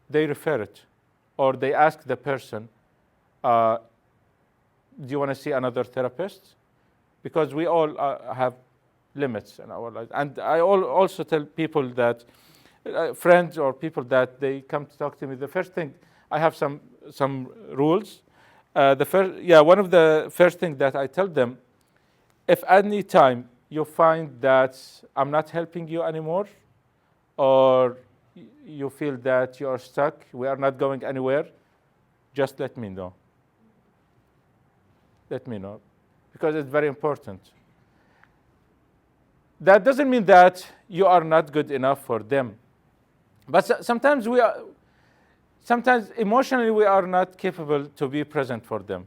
S1: they refer it. Or they ask the person, do you want to see another therapist? Because we all have limits in our lives. And I also tell people that, friends or people that they come to talk to me, the first thing, I have some rules. One of the first things that I tell them, if any time you find that I'm not helping you anymore, or you feel that you are stuck, we are not going anywhere, just let me know. Let me know, because it's very important. that doesn't mean that you are not good enough for them. But sometimes sometimes emotionally we are not capable to be present for them.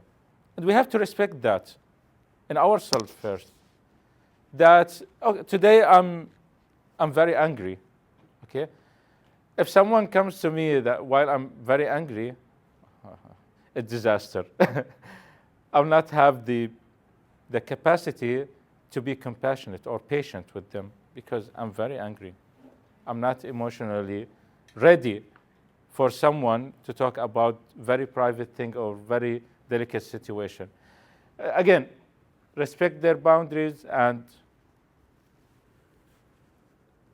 S1: And we have to respect that in ourselves first. That okay, today I'm very angry. Okay? If someone comes to me that while I'm very angry, it's disaster. I'll not have the capacity to be compassionate or patient with them because I'm very angry. I'm not emotionally ready for someone to talk about very private thing or very delicate situation. Again, respect their boundaries and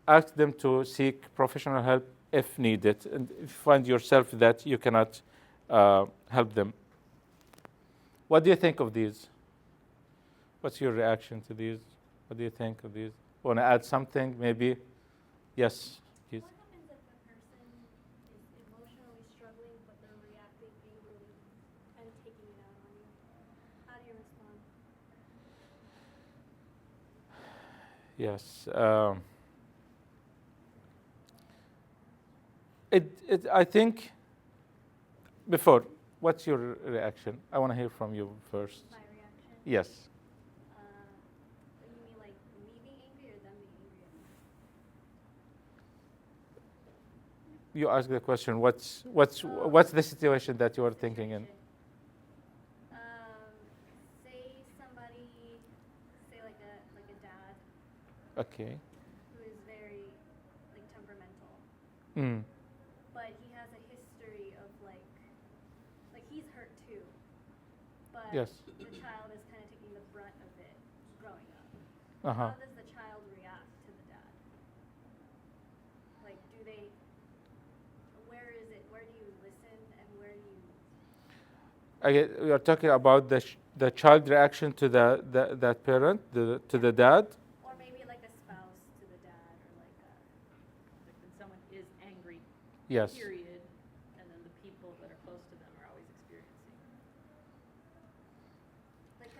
S1: ask them to seek professional help if needed, and if you find yourself that you cannot help them. What do you think of these? What's your reaction to these? What do you think of these? Want to add something, maybe? Yes, please.
S7: What happens if a person is emotionally struggling but they're reacting angrily and taking it out on you? How do you respond?
S1: Yes. I think, before, what's your reaction? I want to hear from you first.
S7: My reaction?
S1: Yes.
S7: You mean like me being angry or them being angry at me?
S1: You ask the question, what's the situation that you are thinking in?
S7: Say somebody, say like a dad
S1: Okay.
S7: who is very like temperamental,
S1: Mm.
S7: but he has a history of like he's hurt too, but
S1: Yes.
S7: the child is kind of taking the brunt of it growing up.
S1: Uh-huh.
S7: How does the child react to the dad? Like, where is it? Where do you listen and where do you?
S1: We are talking about the child reaction to that parent, to the dad.
S7: Or maybe like a spouse to the dad, or like
S13: when someone is angry,
S1: Yes.
S13: period, and then the people that are close to them are always experiencing.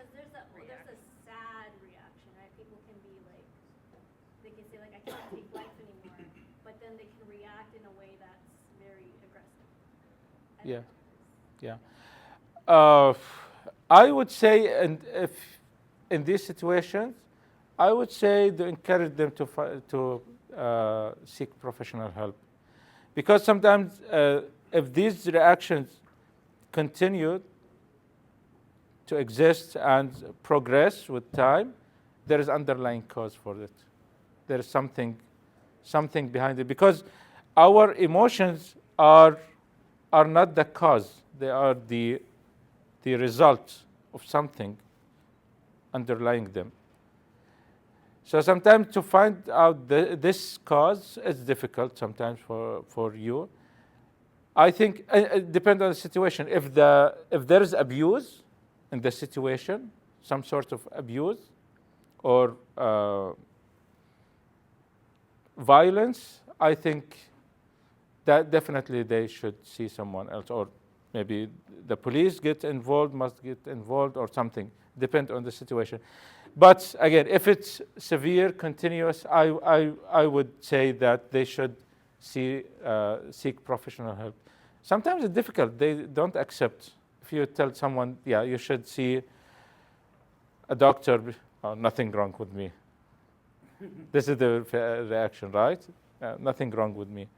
S7: because there's a sad reaction, right? People can be like, they can say like, I can't take life anymore, but then they can react in a way that's very aggressive.
S1: Yeah. Yeah. I would say, and if in these situations, I would say to encourage them to seek professional help, because sometimes if these reactions continue to exist and progress with time, there is underlying cause for it. There is something behind it, because our emotions are not the cause; they are the result of something underlying them. So sometimes to find out this cause is difficult sometimes for you. I think it depends on the situation. If there is abuse in the situation, some sort of abuse or violence, I think that definitely they should see someone else, or maybe the police must get involved or something, depend on the situation. But again, if it's severe, continuous, I would say that they should seek professional help. Sometimes it's difficult. They don't accept. If you tell someone, yeah, you should see a doctor, oh, nothing wrong with me. This is the reaction, right? Nothing wrong with me.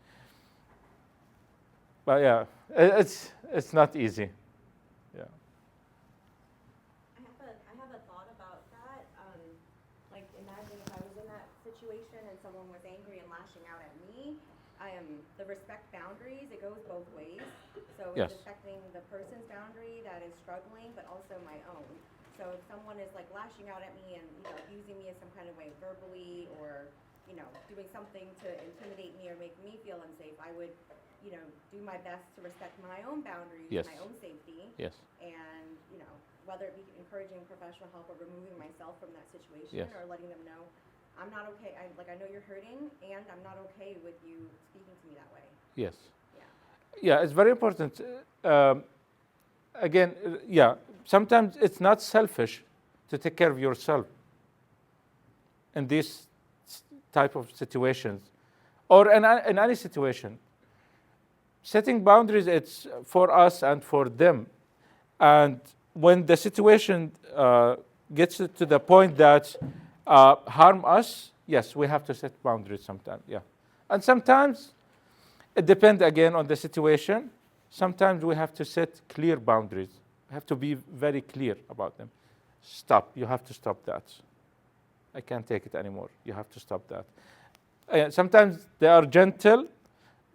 S1: But yeah, it's not easy. Yeah.
S8: I have a thought about that. Like, imagine if I was in that situation and someone was angry and lashing out at me. The respect boundaries, it goes both ways. So
S1: Yes.
S8: it's affecting the person's boundary that is struggling, but also my own. So if someone is like lashing out at me and abusing me in some kind of way verbally, or doing something to intimidate me or make me feel unsafe, I would do my best to respect my own boundaries,
S1: Yes.
S8: my own safety.
S1: Yes.
S8: And whether it be encouraging professional help or removing myself from that situation,
S1: Yes.
S8: or letting them know I'm not okay. I know you're hurting, and I'm not okay with you speaking to me that way.
S1: Yes.
S8: Yeah.
S1: Yeah, it's very important. Again, yeah, sometimes it's not selfish to take care of yourself in these type of situations, or in any situation. Setting boundaries, it's for us and for them. And when the situation gets to the point that harm us, yes, we have to set boundaries sometimes, yeah. And sometimes it depends again on the situation. Sometimes we have to set clear boundaries. We have to be very clear about them. Stop, you have to stop that. I can't take it anymore. You have to stop that. Sometimes they are gentle,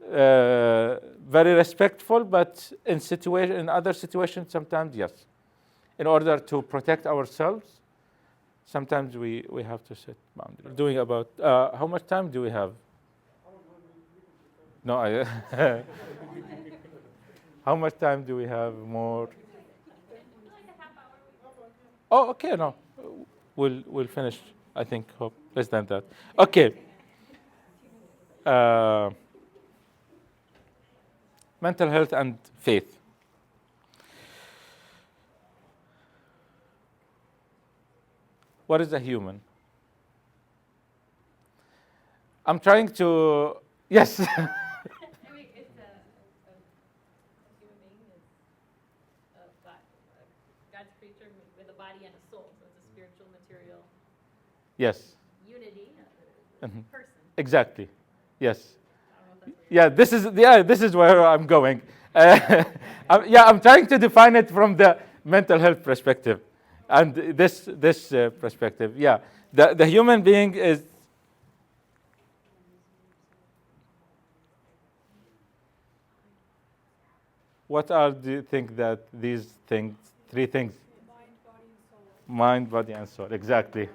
S1: very respectful, but in other situations, sometimes yes. In order to protect ourselves, sometimes we have to set boundaries. Doing about how much time do we have? No, how much time do we have more? Oh, okay, no, we'll finish. I think less than that. Okay. Mental health and faith. What is a human? I'm trying to, yes.
S10: I mean, it's a human being is God's creature with a body and a soul, so it's a spiritual, material.
S1: Yes.
S10: Unity, person.
S1: Exactly. Yes. Yeah, this is where I'm going. I'm trying to define it from the mental health perspective, and this perspective. Yeah, the human being is. What are do you think that these things? 3 things. Mind, body, and soul. Exactly.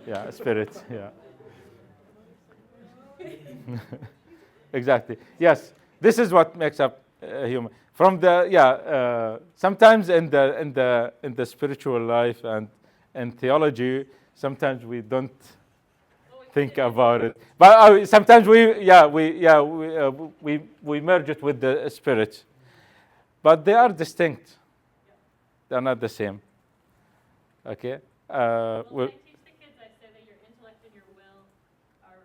S1: Yeah, spirit. Yeah. Exactly. Yes, this is what makes up human. From the sometimes in the spiritual life and in theology, sometimes we don't think about it. But sometimes we merge it with the spirit. But they are distinct. They are not the same. Okay.
S10: When I teach the kids, I say that your intellect and your will are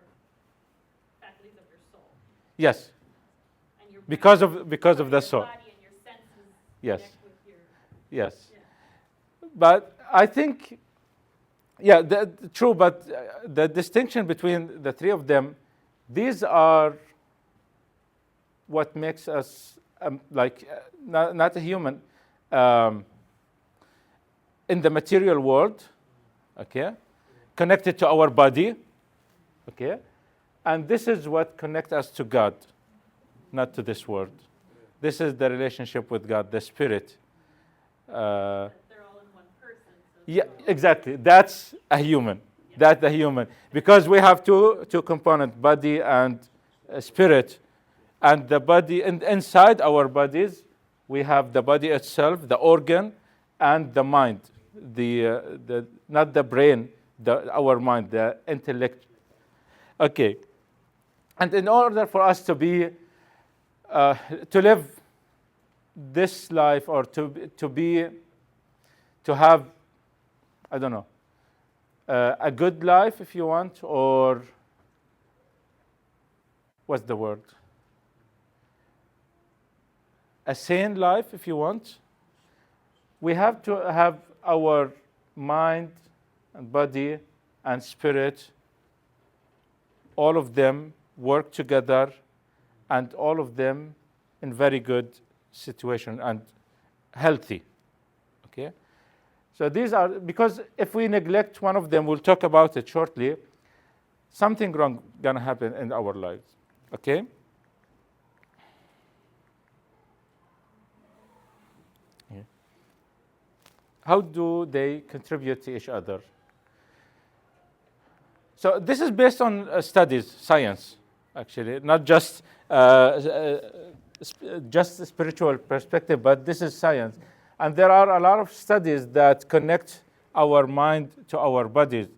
S10: faculties of your soul.
S1: Yes.
S10: And your
S1: because of the soul.
S10: Body and your senses
S1: yes.
S10: With your,
S1: yes. Yeah. But I think, true. But the distinction between the 3 of them, these are what makes us not a human. In the material world, okay, connected to our body, okay, and this is what connects us to God, not to this world. This is the relationship with God, the spirit.
S10: they're all in one person. So
S1: Yeah, exactly. That's a human. Yeah. That's the human, because we have two components, body and spirit, and the body. And inside our bodies, we have the body itself, the organ, and the mind. The not the brain, our mind, the intellect. Okay. And in order for us to be to live this life, or to have, I don't know, a good life, if you want, or what's the word? A sane life, if you want. We have to have our mind and body and spirit, all of them work together, and all of them in very good situation and healthy. Okay? So these are, because if we neglect one of them, we'll talk about it shortly, something wrong gonna happen in our lives. Okay? How do they contribute to each other? So this is based on studies, science, actually, not just a spiritual perspective, but this is science. And there are a lot of studies that connect our mind to our bodies,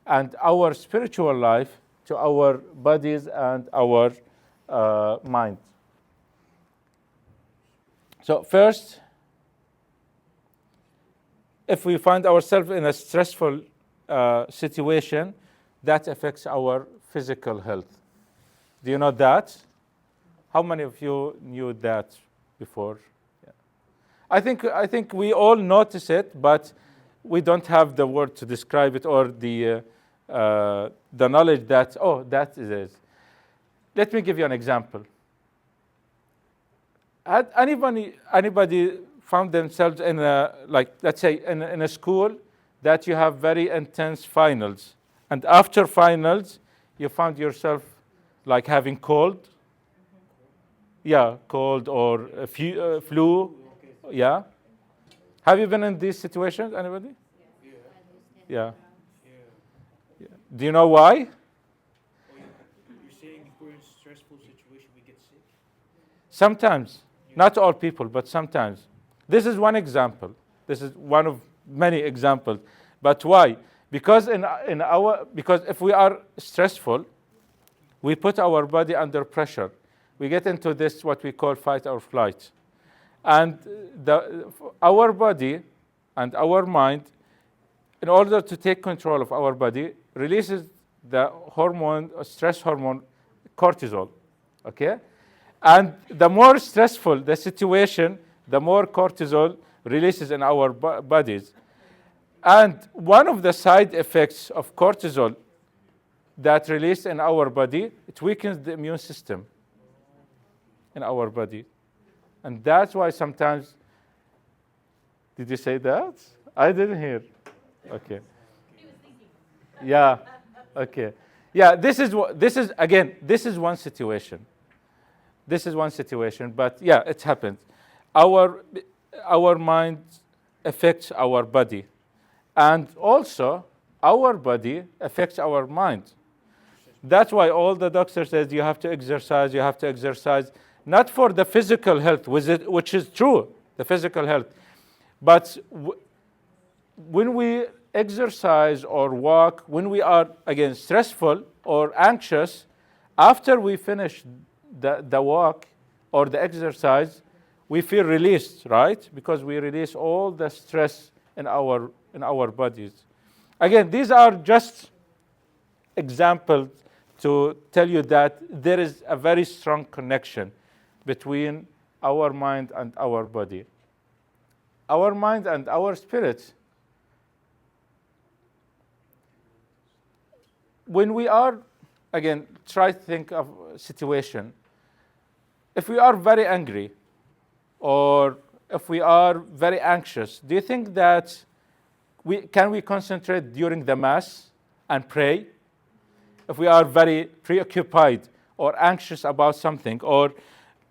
S1: and our spiritual life to our bodies and our mind. So first, if we find ourselves in a stressful situation, that affects our physical health. Do you know that? How many of you knew that before? Yeah. I think we all notice it, but we don't have the word to describe it or the knowledge that, oh, that is it. Let me give you an example. Had anybody found themselves in a, like, let's say in a school that you have very intense finals, and after finals you found yourself like having cold? Yeah, cold or flu. Yeah. Have you been in these situations, anybody? Yeah. Yeah. Do you know why?
S3: You're saying if we're in a stressful situation, we get sick?
S1: Sometimes. Not all people, but sometimes. This is one example. This is one of many examples. But why? Because because if we are stressful, we put our body under pressure. We get into this, what we call fight or flight. And our body and our mind, in order to take control of our body, releases the hormone, stress hormone, cortisol. Okay? And the more stressful the situation, the more cortisol releases in our bodies. And one of the side effects of cortisol that release in our body, it weakens the immune system in our body. And that's why sometimes, did you say that? I didn't hear. Okay. Yeah. Okay. Yeah, this is one situation. This is one situation, but yeah, it happens. Our mind affects our body, and also our body affects our mind. That's why all the doctor says you have to exercise, not for the physical health, which is true, the physical health, but when we exercise or walk, when we are, again, stressful or anxious, after we finish the walk or the exercise, we feel released, right? Because we release all the stress in our bodies. Again, these are just examples to tell you that there is a very strong connection between our mind and our body. Our mind and our spirit. When we are, again, try to think of a situation. If we are very angry or if we are very anxious, do you think that can we concentrate during the Mass and pray? If we are very preoccupied or anxious about something or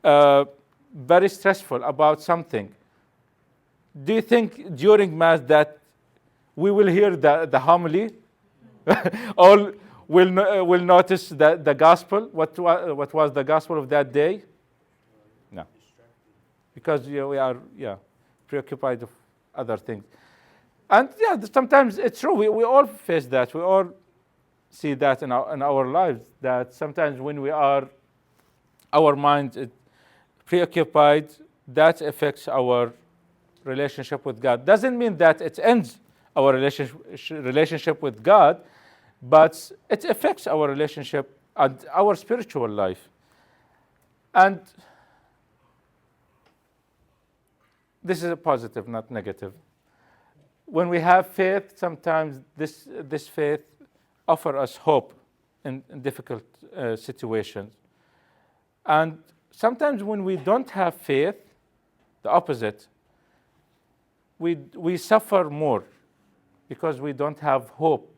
S1: very stressful about something, do you think during Mass that we will hear the homily or will notice the gospel? What was the gospel of that day? No. Because we are preoccupied with other things. And yeah, sometimes it's true. We all face that. We all see that in our lives, that sometimes when we are, our mind is preoccupied, that affects our relationship with God. Doesn't mean that it ends our relationship with God, but it affects our relationship and our spiritual life. And this is a positive, not negative. When we have faith, sometimes this faith offers us hope in difficult situations. And sometimes when we don't have faith, the opposite, we suffer more because we don't have hope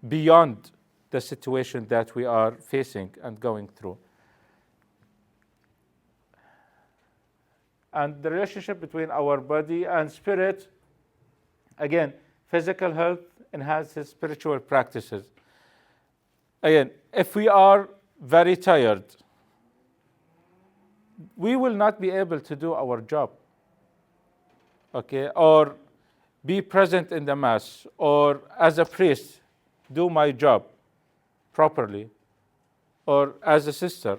S1: beyond the situation that we are facing and going through. And the relationship between our body and spirit, again, physical health enhances spiritual practices. Again, if we are very tired, we will not be able to do our job, okay? Or be present in the Mass, or as a priest, do my job properly, or as a sister.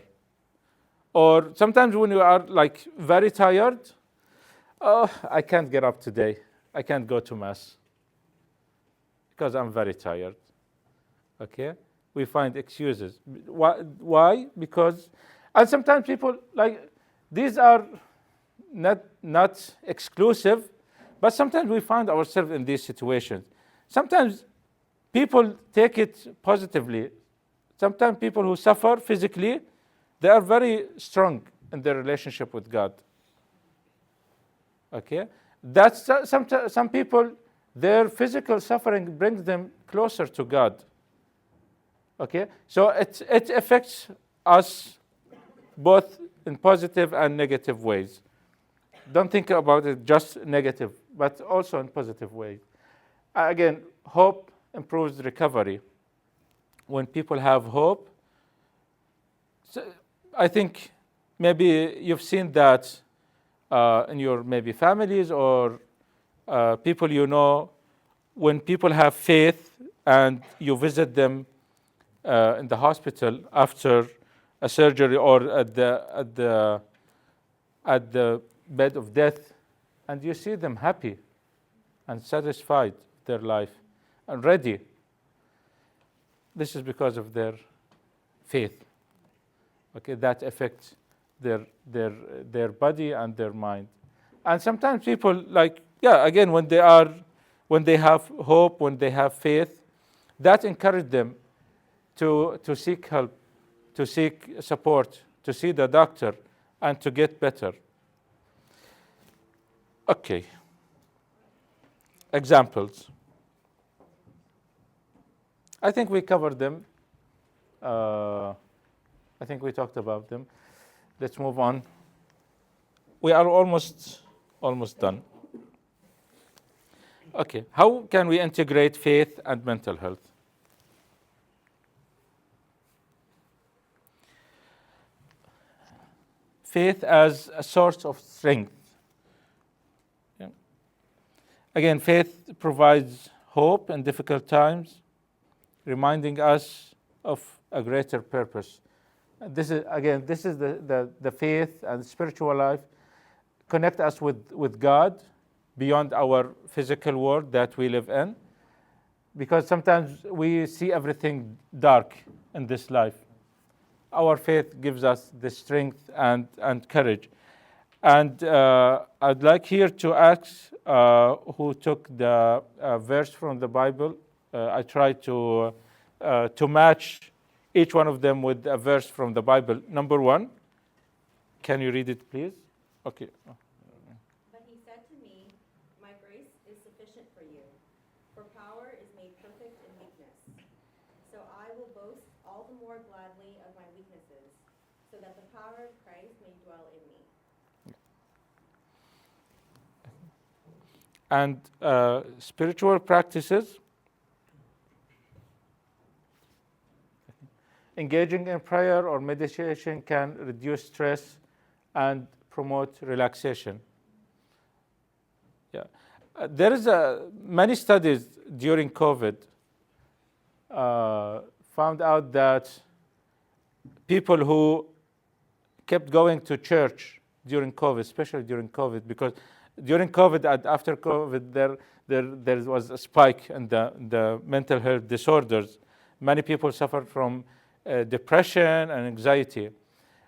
S1: Or sometimes when you are like very tired, oh, I can't get up today. I can't go to Mass because I'm very tired. Okay? We find excuses. Why? Because, and sometimes people, like, these are not exclusive, but sometimes we find ourselves in these situations. Sometimes people take it positively. Sometimes people who suffer physically, they are very strong in their relationship with God. Okay? That's some people, their physical suffering brings them closer to God. Okay? So it affects us both in positive and negative ways. Don't think about it just negative, but also in positive ways. Again, hope improves recovery. When people have hope, so I think maybe you've seen that in your maybe families or people you know, when people have faith and you visit them in the hospital after a surgery or at the bed of death, and you see them happy and satisfied with their life and ready. This is because of their faith. Okay, that affects their body and their mind. And sometimes people, like, again, when they have hope, when they have faith, that encourages them to seek help, to seek support, to see the doctor, and to get better. Okay. Examples. I think we covered them. I think we talked about them. Let's move on. We are almost done. Okay. How can we integrate faith and mental health? Faith as a source of strength. Yeah. Again, faith provides hope in difficult times, reminding us of a greater purpose. This is the faith and spiritual life connect us with God beyond our physical world that we live in, because sometimes we see everything dark in this life. Our faith gives us the strength and courage. And I'd like here to ask who took the verse from the Bible. I tried to match each one of them with a verse from the Bible. Number 1, can you read it, please? Okay.
S8: But he said to me, my grace is sufficient for you, for power is made perfect in weakness. So I will boast all the more gladly of my weaknesses, so that the power of Christ may dwell in me.
S1: And spiritual practices. Engaging in prayer or meditation can reduce stress and promote relaxation. Yeah, there is many studies during COVID found out that people who kept going to church during COVID, especially during COVID, because during COVID and after COVID, there was a spike in the mental health disorders. Many people suffered from depression and anxiety.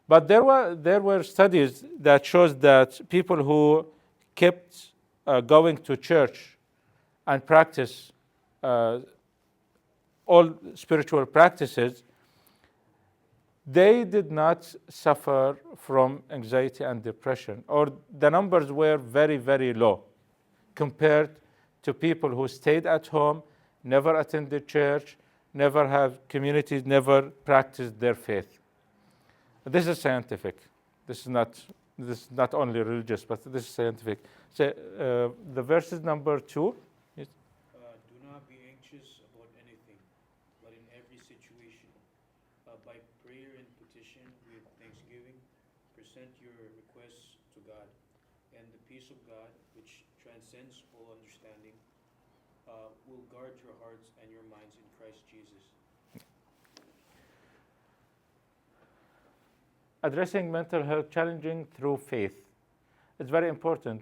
S1: But there were studies that shows that people who kept going to church and practice all spiritual practices, they did not suffer from anxiety and depression, or the numbers were very, very low compared to people who stayed at home, never attended church, never have communities, never practiced their faith. This is scientific. This is not only religious, but this is scientific. So the verse is number 2. Yes.
S3: Do not be anxious about anything, but in every situation, by prayer and petition with thanksgiving, present your requests to God, and the peace of God, which transcends all understanding, will guard your hearts and your minds in Christ Jesus.
S1: Addressing mental health challenging through faith. It's very important.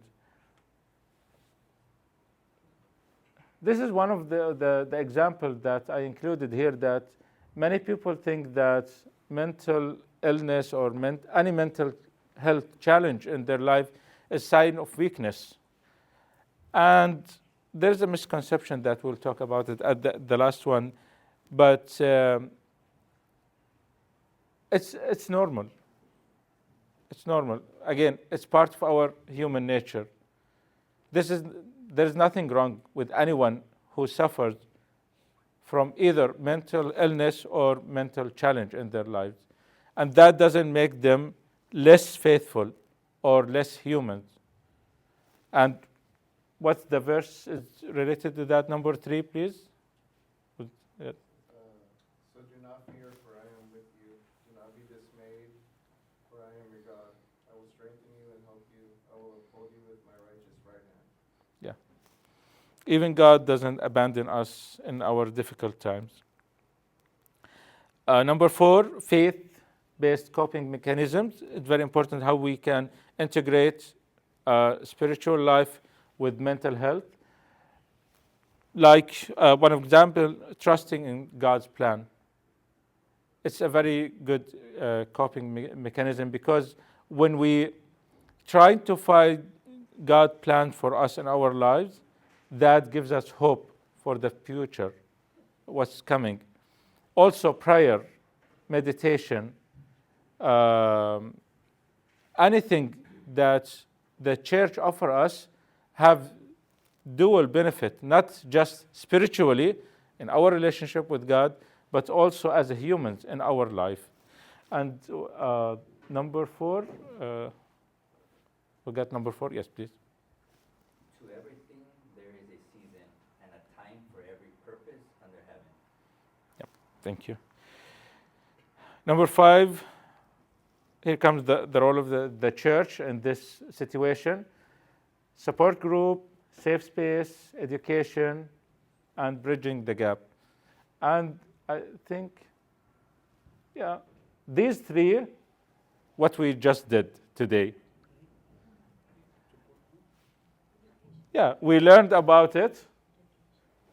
S1: this is one of the example that I included here, that many people think that mental illness or any mental health challenge in their life is a sign of weakness. And there's a misconception that we'll talk about it at the last one, but it's normal. It's normal. Again, it's part of our human nature. There's nothing wrong with anyone who suffers from either mental illness or mental challenge in their lives. And that doesn't make them less faithful or less human. And what's the verse is related to that, number 3, please?
S6: So do not fear, for I am with you. Do not be dismayed, for I am your God. I will strengthen you and help you. I will uphold you with my righteous right hand.
S1: Yeah. Even God doesn't abandon us in our difficult times. Number 4, faith-based coping mechanisms. It's very important how we can integrate spiritual life with mental health. Like one example, trusting in God's plan. It's a very good coping mechanism, because when we try to find God's plan for us in our lives, that gives us hope for the future, what's coming. Also prayer, meditation, anything that the church offers us have dual benefit, not just spiritually in our relationship with God, but also as a humans in our life. And number 4, we got number 4, yes, please.
S4: To everything there is a season and a time for every purpose under heaven.
S1: Yep, thank you. Number 5, here comes the role of the church in this situation. Support group, safe space, education, and bridging the gap. And I think, these 3, what we just did today. Yeah, we learned about it,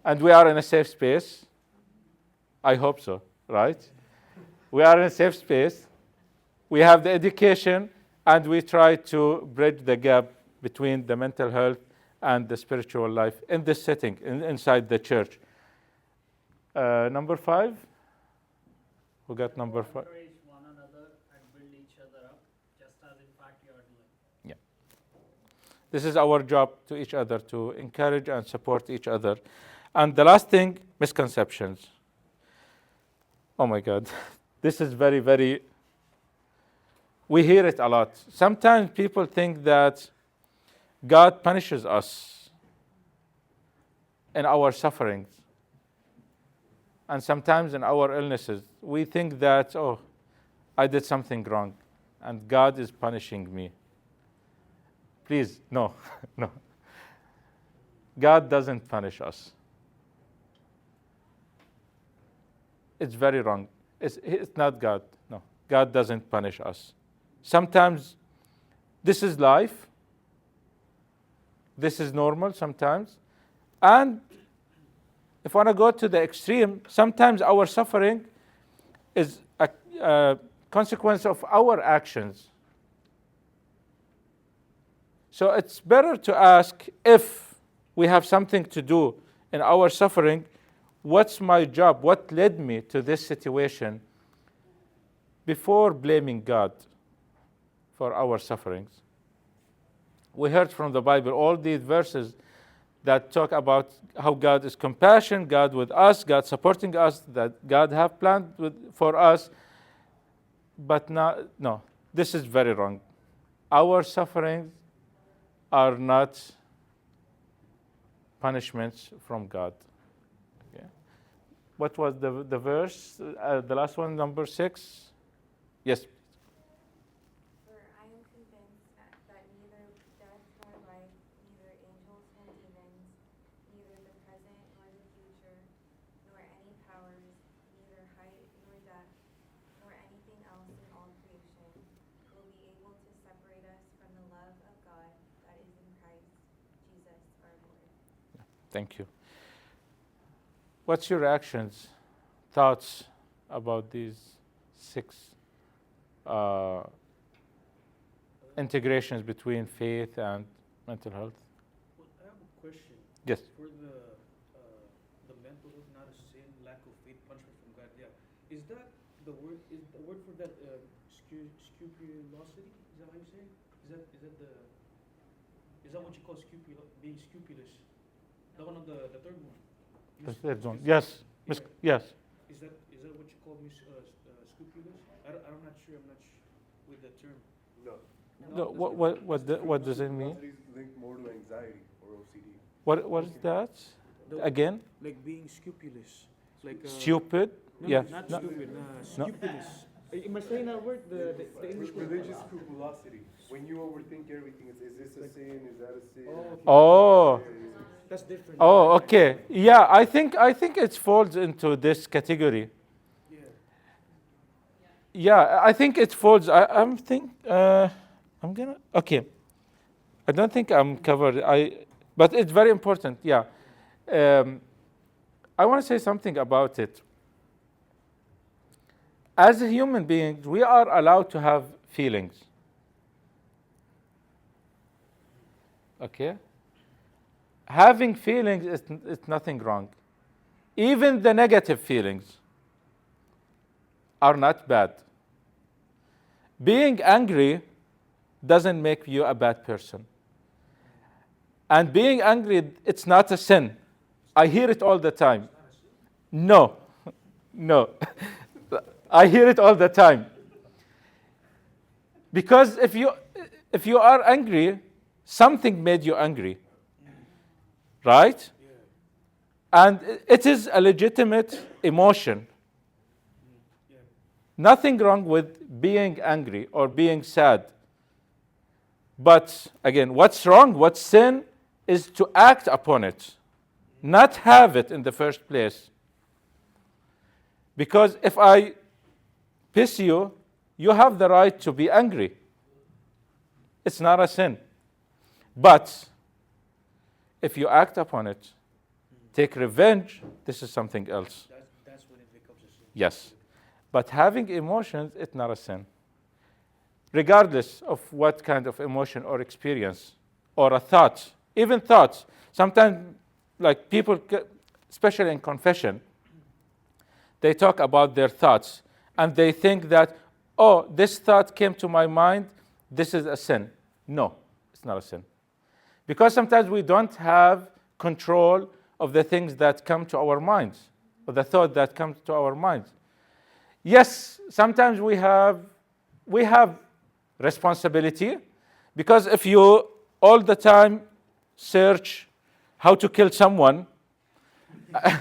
S1: and we are in a safe space. I hope so, right? We are in a safe space. We have the education, and we try to bridge the gap between the mental health and the spiritual life in this setting, inside the church. Number 5. We got number 5.
S15: Encourage one another and build each other up, just as in fact you are doing.
S1: Yeah. This is our job to each other, to encourage and support each other. And the last thing, misconceptions. Oh my God. This is very, very, we hear it a lot. Sometimes people think that God punishes us in our sufferings. And sometimes in our illnesses, we think that, oh, I did something wrong, and God is punishing me. Please, no, no. God doesn't punish us. It's very wrong. It's not God. No, God doesn't punish us. Sometimes this is life. This is normal sometimes. And if I want to go to the extreme, sometimes our suffering is a consequence of our actions. So it's better to ask, if we have something to do in our suffering, what's my job? What led me to this situation? Before blaming God for our sufferings. We heard from the Bible all these verses that talk about how God is compassionate, God with us, God supporting us, that God have planned for us. But no, this is very wrong. Our sufferings are not punishments from God. Okay. What was the verse? The last one, number 6? Yes.
S8: For I am convinced that neither death nor life, neither angels nor demons, neither the present nor the future, nor any powers, neither height nor depth, nor anything else in all creation, will be able to separate us from the love of God that is in Christ Jesus our Lord.
S1: Thank you. what's your reactions, thoughts about these 6 integrations between faith and mental health?
S3: Well, I have a question.
S1: Yes.
S3: For the mental health, not a sin, lack of faith, punishment from God. Yeah, is that the word? Is the word for that scrupulosity? Is that how you say it? Is that what you call being scrupulous? The one of the third one.
S1: The third one. Yes.
S3: Yeah.
S1: Yes.
S3: Is that what you call scrupulous? I'm not sure. I'm not with the term.
S6: No.
S1: No, what does it mean?
S6: Scrupulosity is linked more to anxiety or OCD.
S1: What is that? Again?
S3: Like being scrupulous. Like
S1: Stupid?
S3: No,
S1: Yeah.
S3: not
S1: No.
S3: stupid.
S1: No.
S3: Scrupulous. Am I saying that word? The English word?
S6: Religious scrupulosity. When you overthink everything, is this a sin? Is that a sin?
S1: Oh.
S3: That's different.
S1: Oh, okay. Yeah, I think it falls into this category.
S3: Yeah.
S1: Yeah, I think it falls. I'm gonna. Okay. I don't think I'm covered. But it's very important. Yeah. I want to say something about it. As a human being, we are allowed to have feelings. Okay? Having feelings is nothing wrong. Even the negative feelings are not bad. Being angry doesn't make you a bad person. And being angry, it's not a sin. I hear it all the time. No. No. I hear it all the time. Because if you are angry, something made you angry. Right? And it is a legitimate emotion. Nothing wrong with being angry or being sad. But again, what's wrong, what's sin, is to act upon it, not have it in the first place. Because if I piss you, you have the right to be angry. It's not a sin. But if you act upon it, take revenge, this is something else.
S3: That's when it becomes a sin.
S1: Yes. But having emotions, it's not a sin. Regardless of what kind of emotion or experience or a thought, even thoughts. Sometimes, like people, especially in confession, they talk about their thoughts and they think that, oh, this thought came to my mind, this is a sin. No, it's not a sin. Because sometimes we don't have control of the things that come to our minds, or the thought that comes to our minds. Yes, sometimes we have responsibility, because if you all the time search how to kill someone, I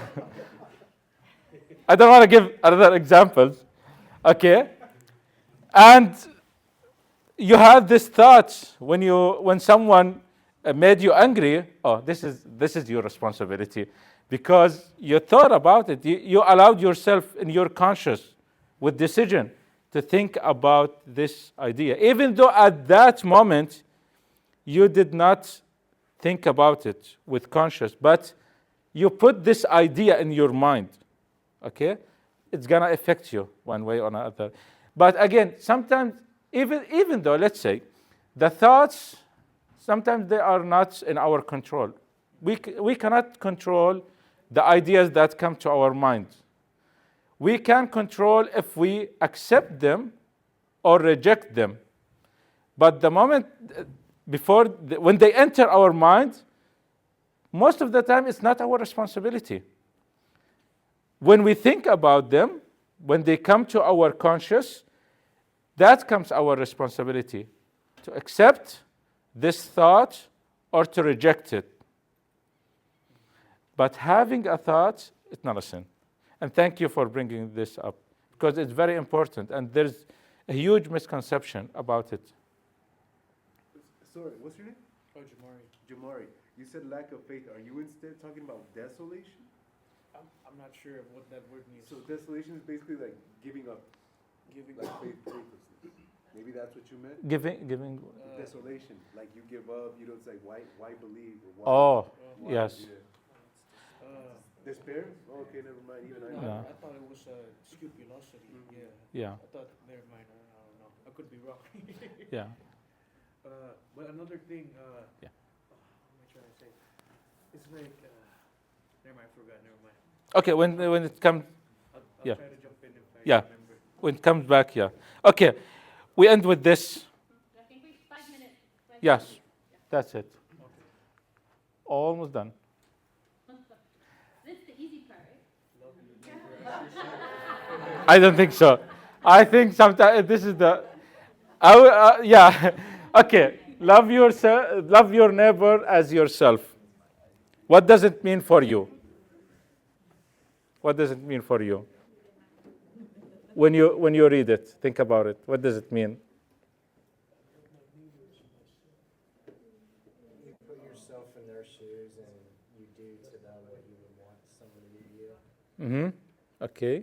S1: don't want to give other examples, okay? And you have this thought when someone made you angry, oh, this is your responsibility, because you thought about it. You allowed yourself in your conscious with decision to think about this idea, even though at that moment you did not think about it with conscious, but you put this idea in your mind. Okay, it's gonna affect you one way or another. But again, sometimes even though, let's say, the thoughts, sometimes they are not in our control. We cannot control the ideas that come to our mind. We can control if we accept them or reject them. But the moment when they enter our mind, most of the time it's not our responsibility. When we think about them, when they come to our conscious, that comes our responsibility to accept this thought or to reject it. But having a thought, it's not a sin. And thank you for bringing this up, because it's very important, and there's a huge misconception about it.
S6: Sorry, what's your name?
S3: Oh, Jamari.
S6: Jamari. You said lack of faith. Are you instead talking about desolation?
S3: I'm not sure of what that word means.
S6: So desolation is basically like giving up.
S3: Giving
S6: like faithlessness. Maybe that's what you meant?
S1: Giving
S6: desolation. Like you give up, you don't say why believe or why.
S1: Oh,
S6: why,
S1: yes.
S6: Yeah. Despair? Oh, okay, never mind. Even I.
S1: Yeah.
S3: I thought it was scrupulosity. Yeah.
S1: Yeah.
S3: I thought, never mind. I don't know. I could be wrong.
S1: Yeah.
S3: But another thing.
S1: Yeah.
S3: What am I trying to say? It's like. Never mind. I forgot. Never mind.
S1: Okay, when it comes,
S3: I'll
S1: yeah.
S3: try to jump in if I
S1: Yeah.
S3: remember.
S1: When it comes back, yeah. Okay, we end with this.
S7: I think we 5 minutes.
S1: Yes, that's it. Almost done.
S7: This is the easy part, right?
S1: I don't think so. I think sometimes this is the. Yeah. Okay. Love yourself. Love your neighbor as yourself. What does it mean for you? What does it mean for you? When you read it, think about it. What does it mean?
S16: You put yourself in their shoes and you do to them what you would want someone to do to you.
S1: Mm-hmm. Okay.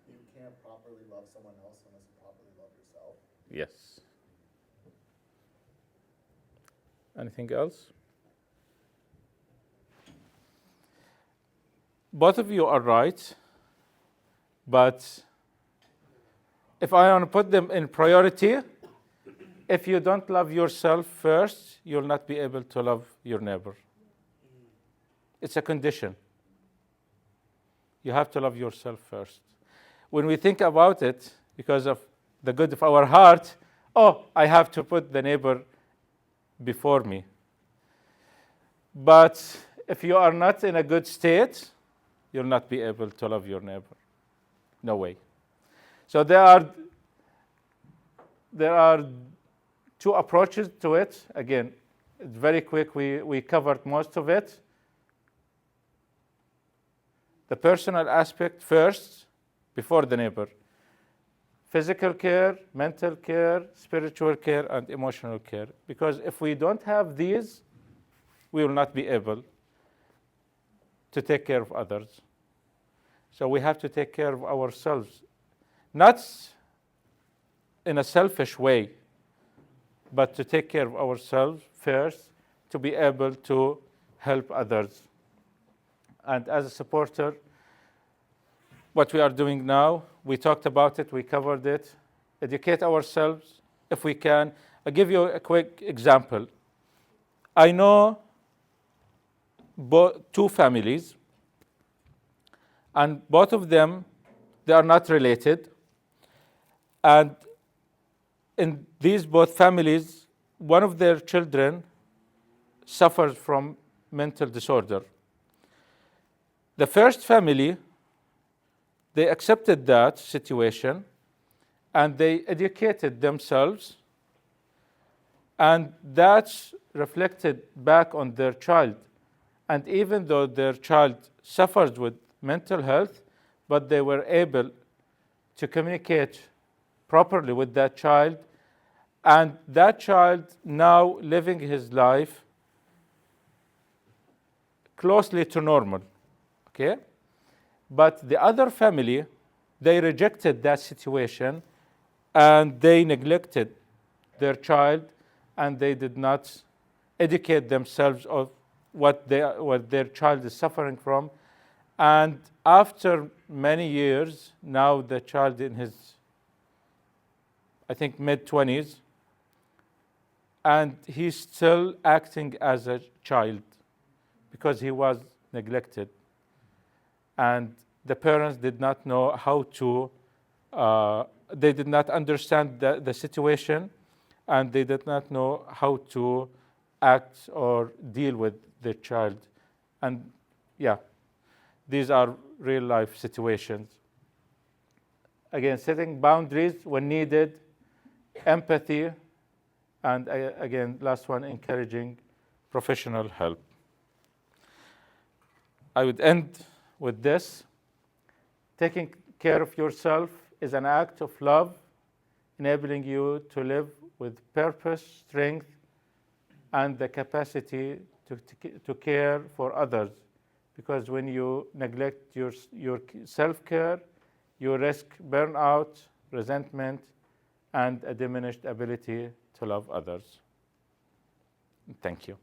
S17: You can't properly love someone else unless you properly love yourself.
S1: Yes. Anything else? Both of you are right, but if I want to put them in priority, if you don't love yourself first, you'll not be able to love your neighbor. It's a condition. You have to love yourself first. When we think about it, because of the good of our heart, oh, I have to put the neighbor before me. But if you are not in a good state, you'll not be able to love your neighbor. No way. So there are two approaches to it. Again, it's very quick. We covered most of it. The personal aspect first, before the neighbor. Physical care, mental care, spiritual care, and emotional care. Because if we don't have these, we will not be able to take care of others. So we have to take care of ourselves. Not in a selfish way, but to take care of ourselves first, to be able to help others. And as a supporter, what we are doing now, we talked about it, we covered it. Educate ourselves if we can. I'll give you a quick example. I know two families, and both of them, they are not related. And in these both families, one of their children suffers from mental disorder. The first family, they accepted that situation and they educated themselves, and that's reflected back on their child. And even though their child suffers with mental health, but they were able to communicate properly with that child, and that child now living his life closely to normal, okay? But the other family, they rejected that situation and they neglected their child, and they did not educate themselves of what their child is suffering from. And after many years, now the child in his, I think, mid-20s, and he's still acting as a child because he was neglected. And the parents did not know how to, they did not understand the situation, and they did not know how to act or deal with their child. And yeah, these are real life situations. Again, setting boundaries when needed, empathy, and again, last one, encouraging professional help. I would end with this. Taking care of yourself is an act of love, enabling you to live with purpose, strength, and the capacity to care for others. Because when you neglect your self-care, you risk burnout, resentment, and a diminished ability to love others. Thank you.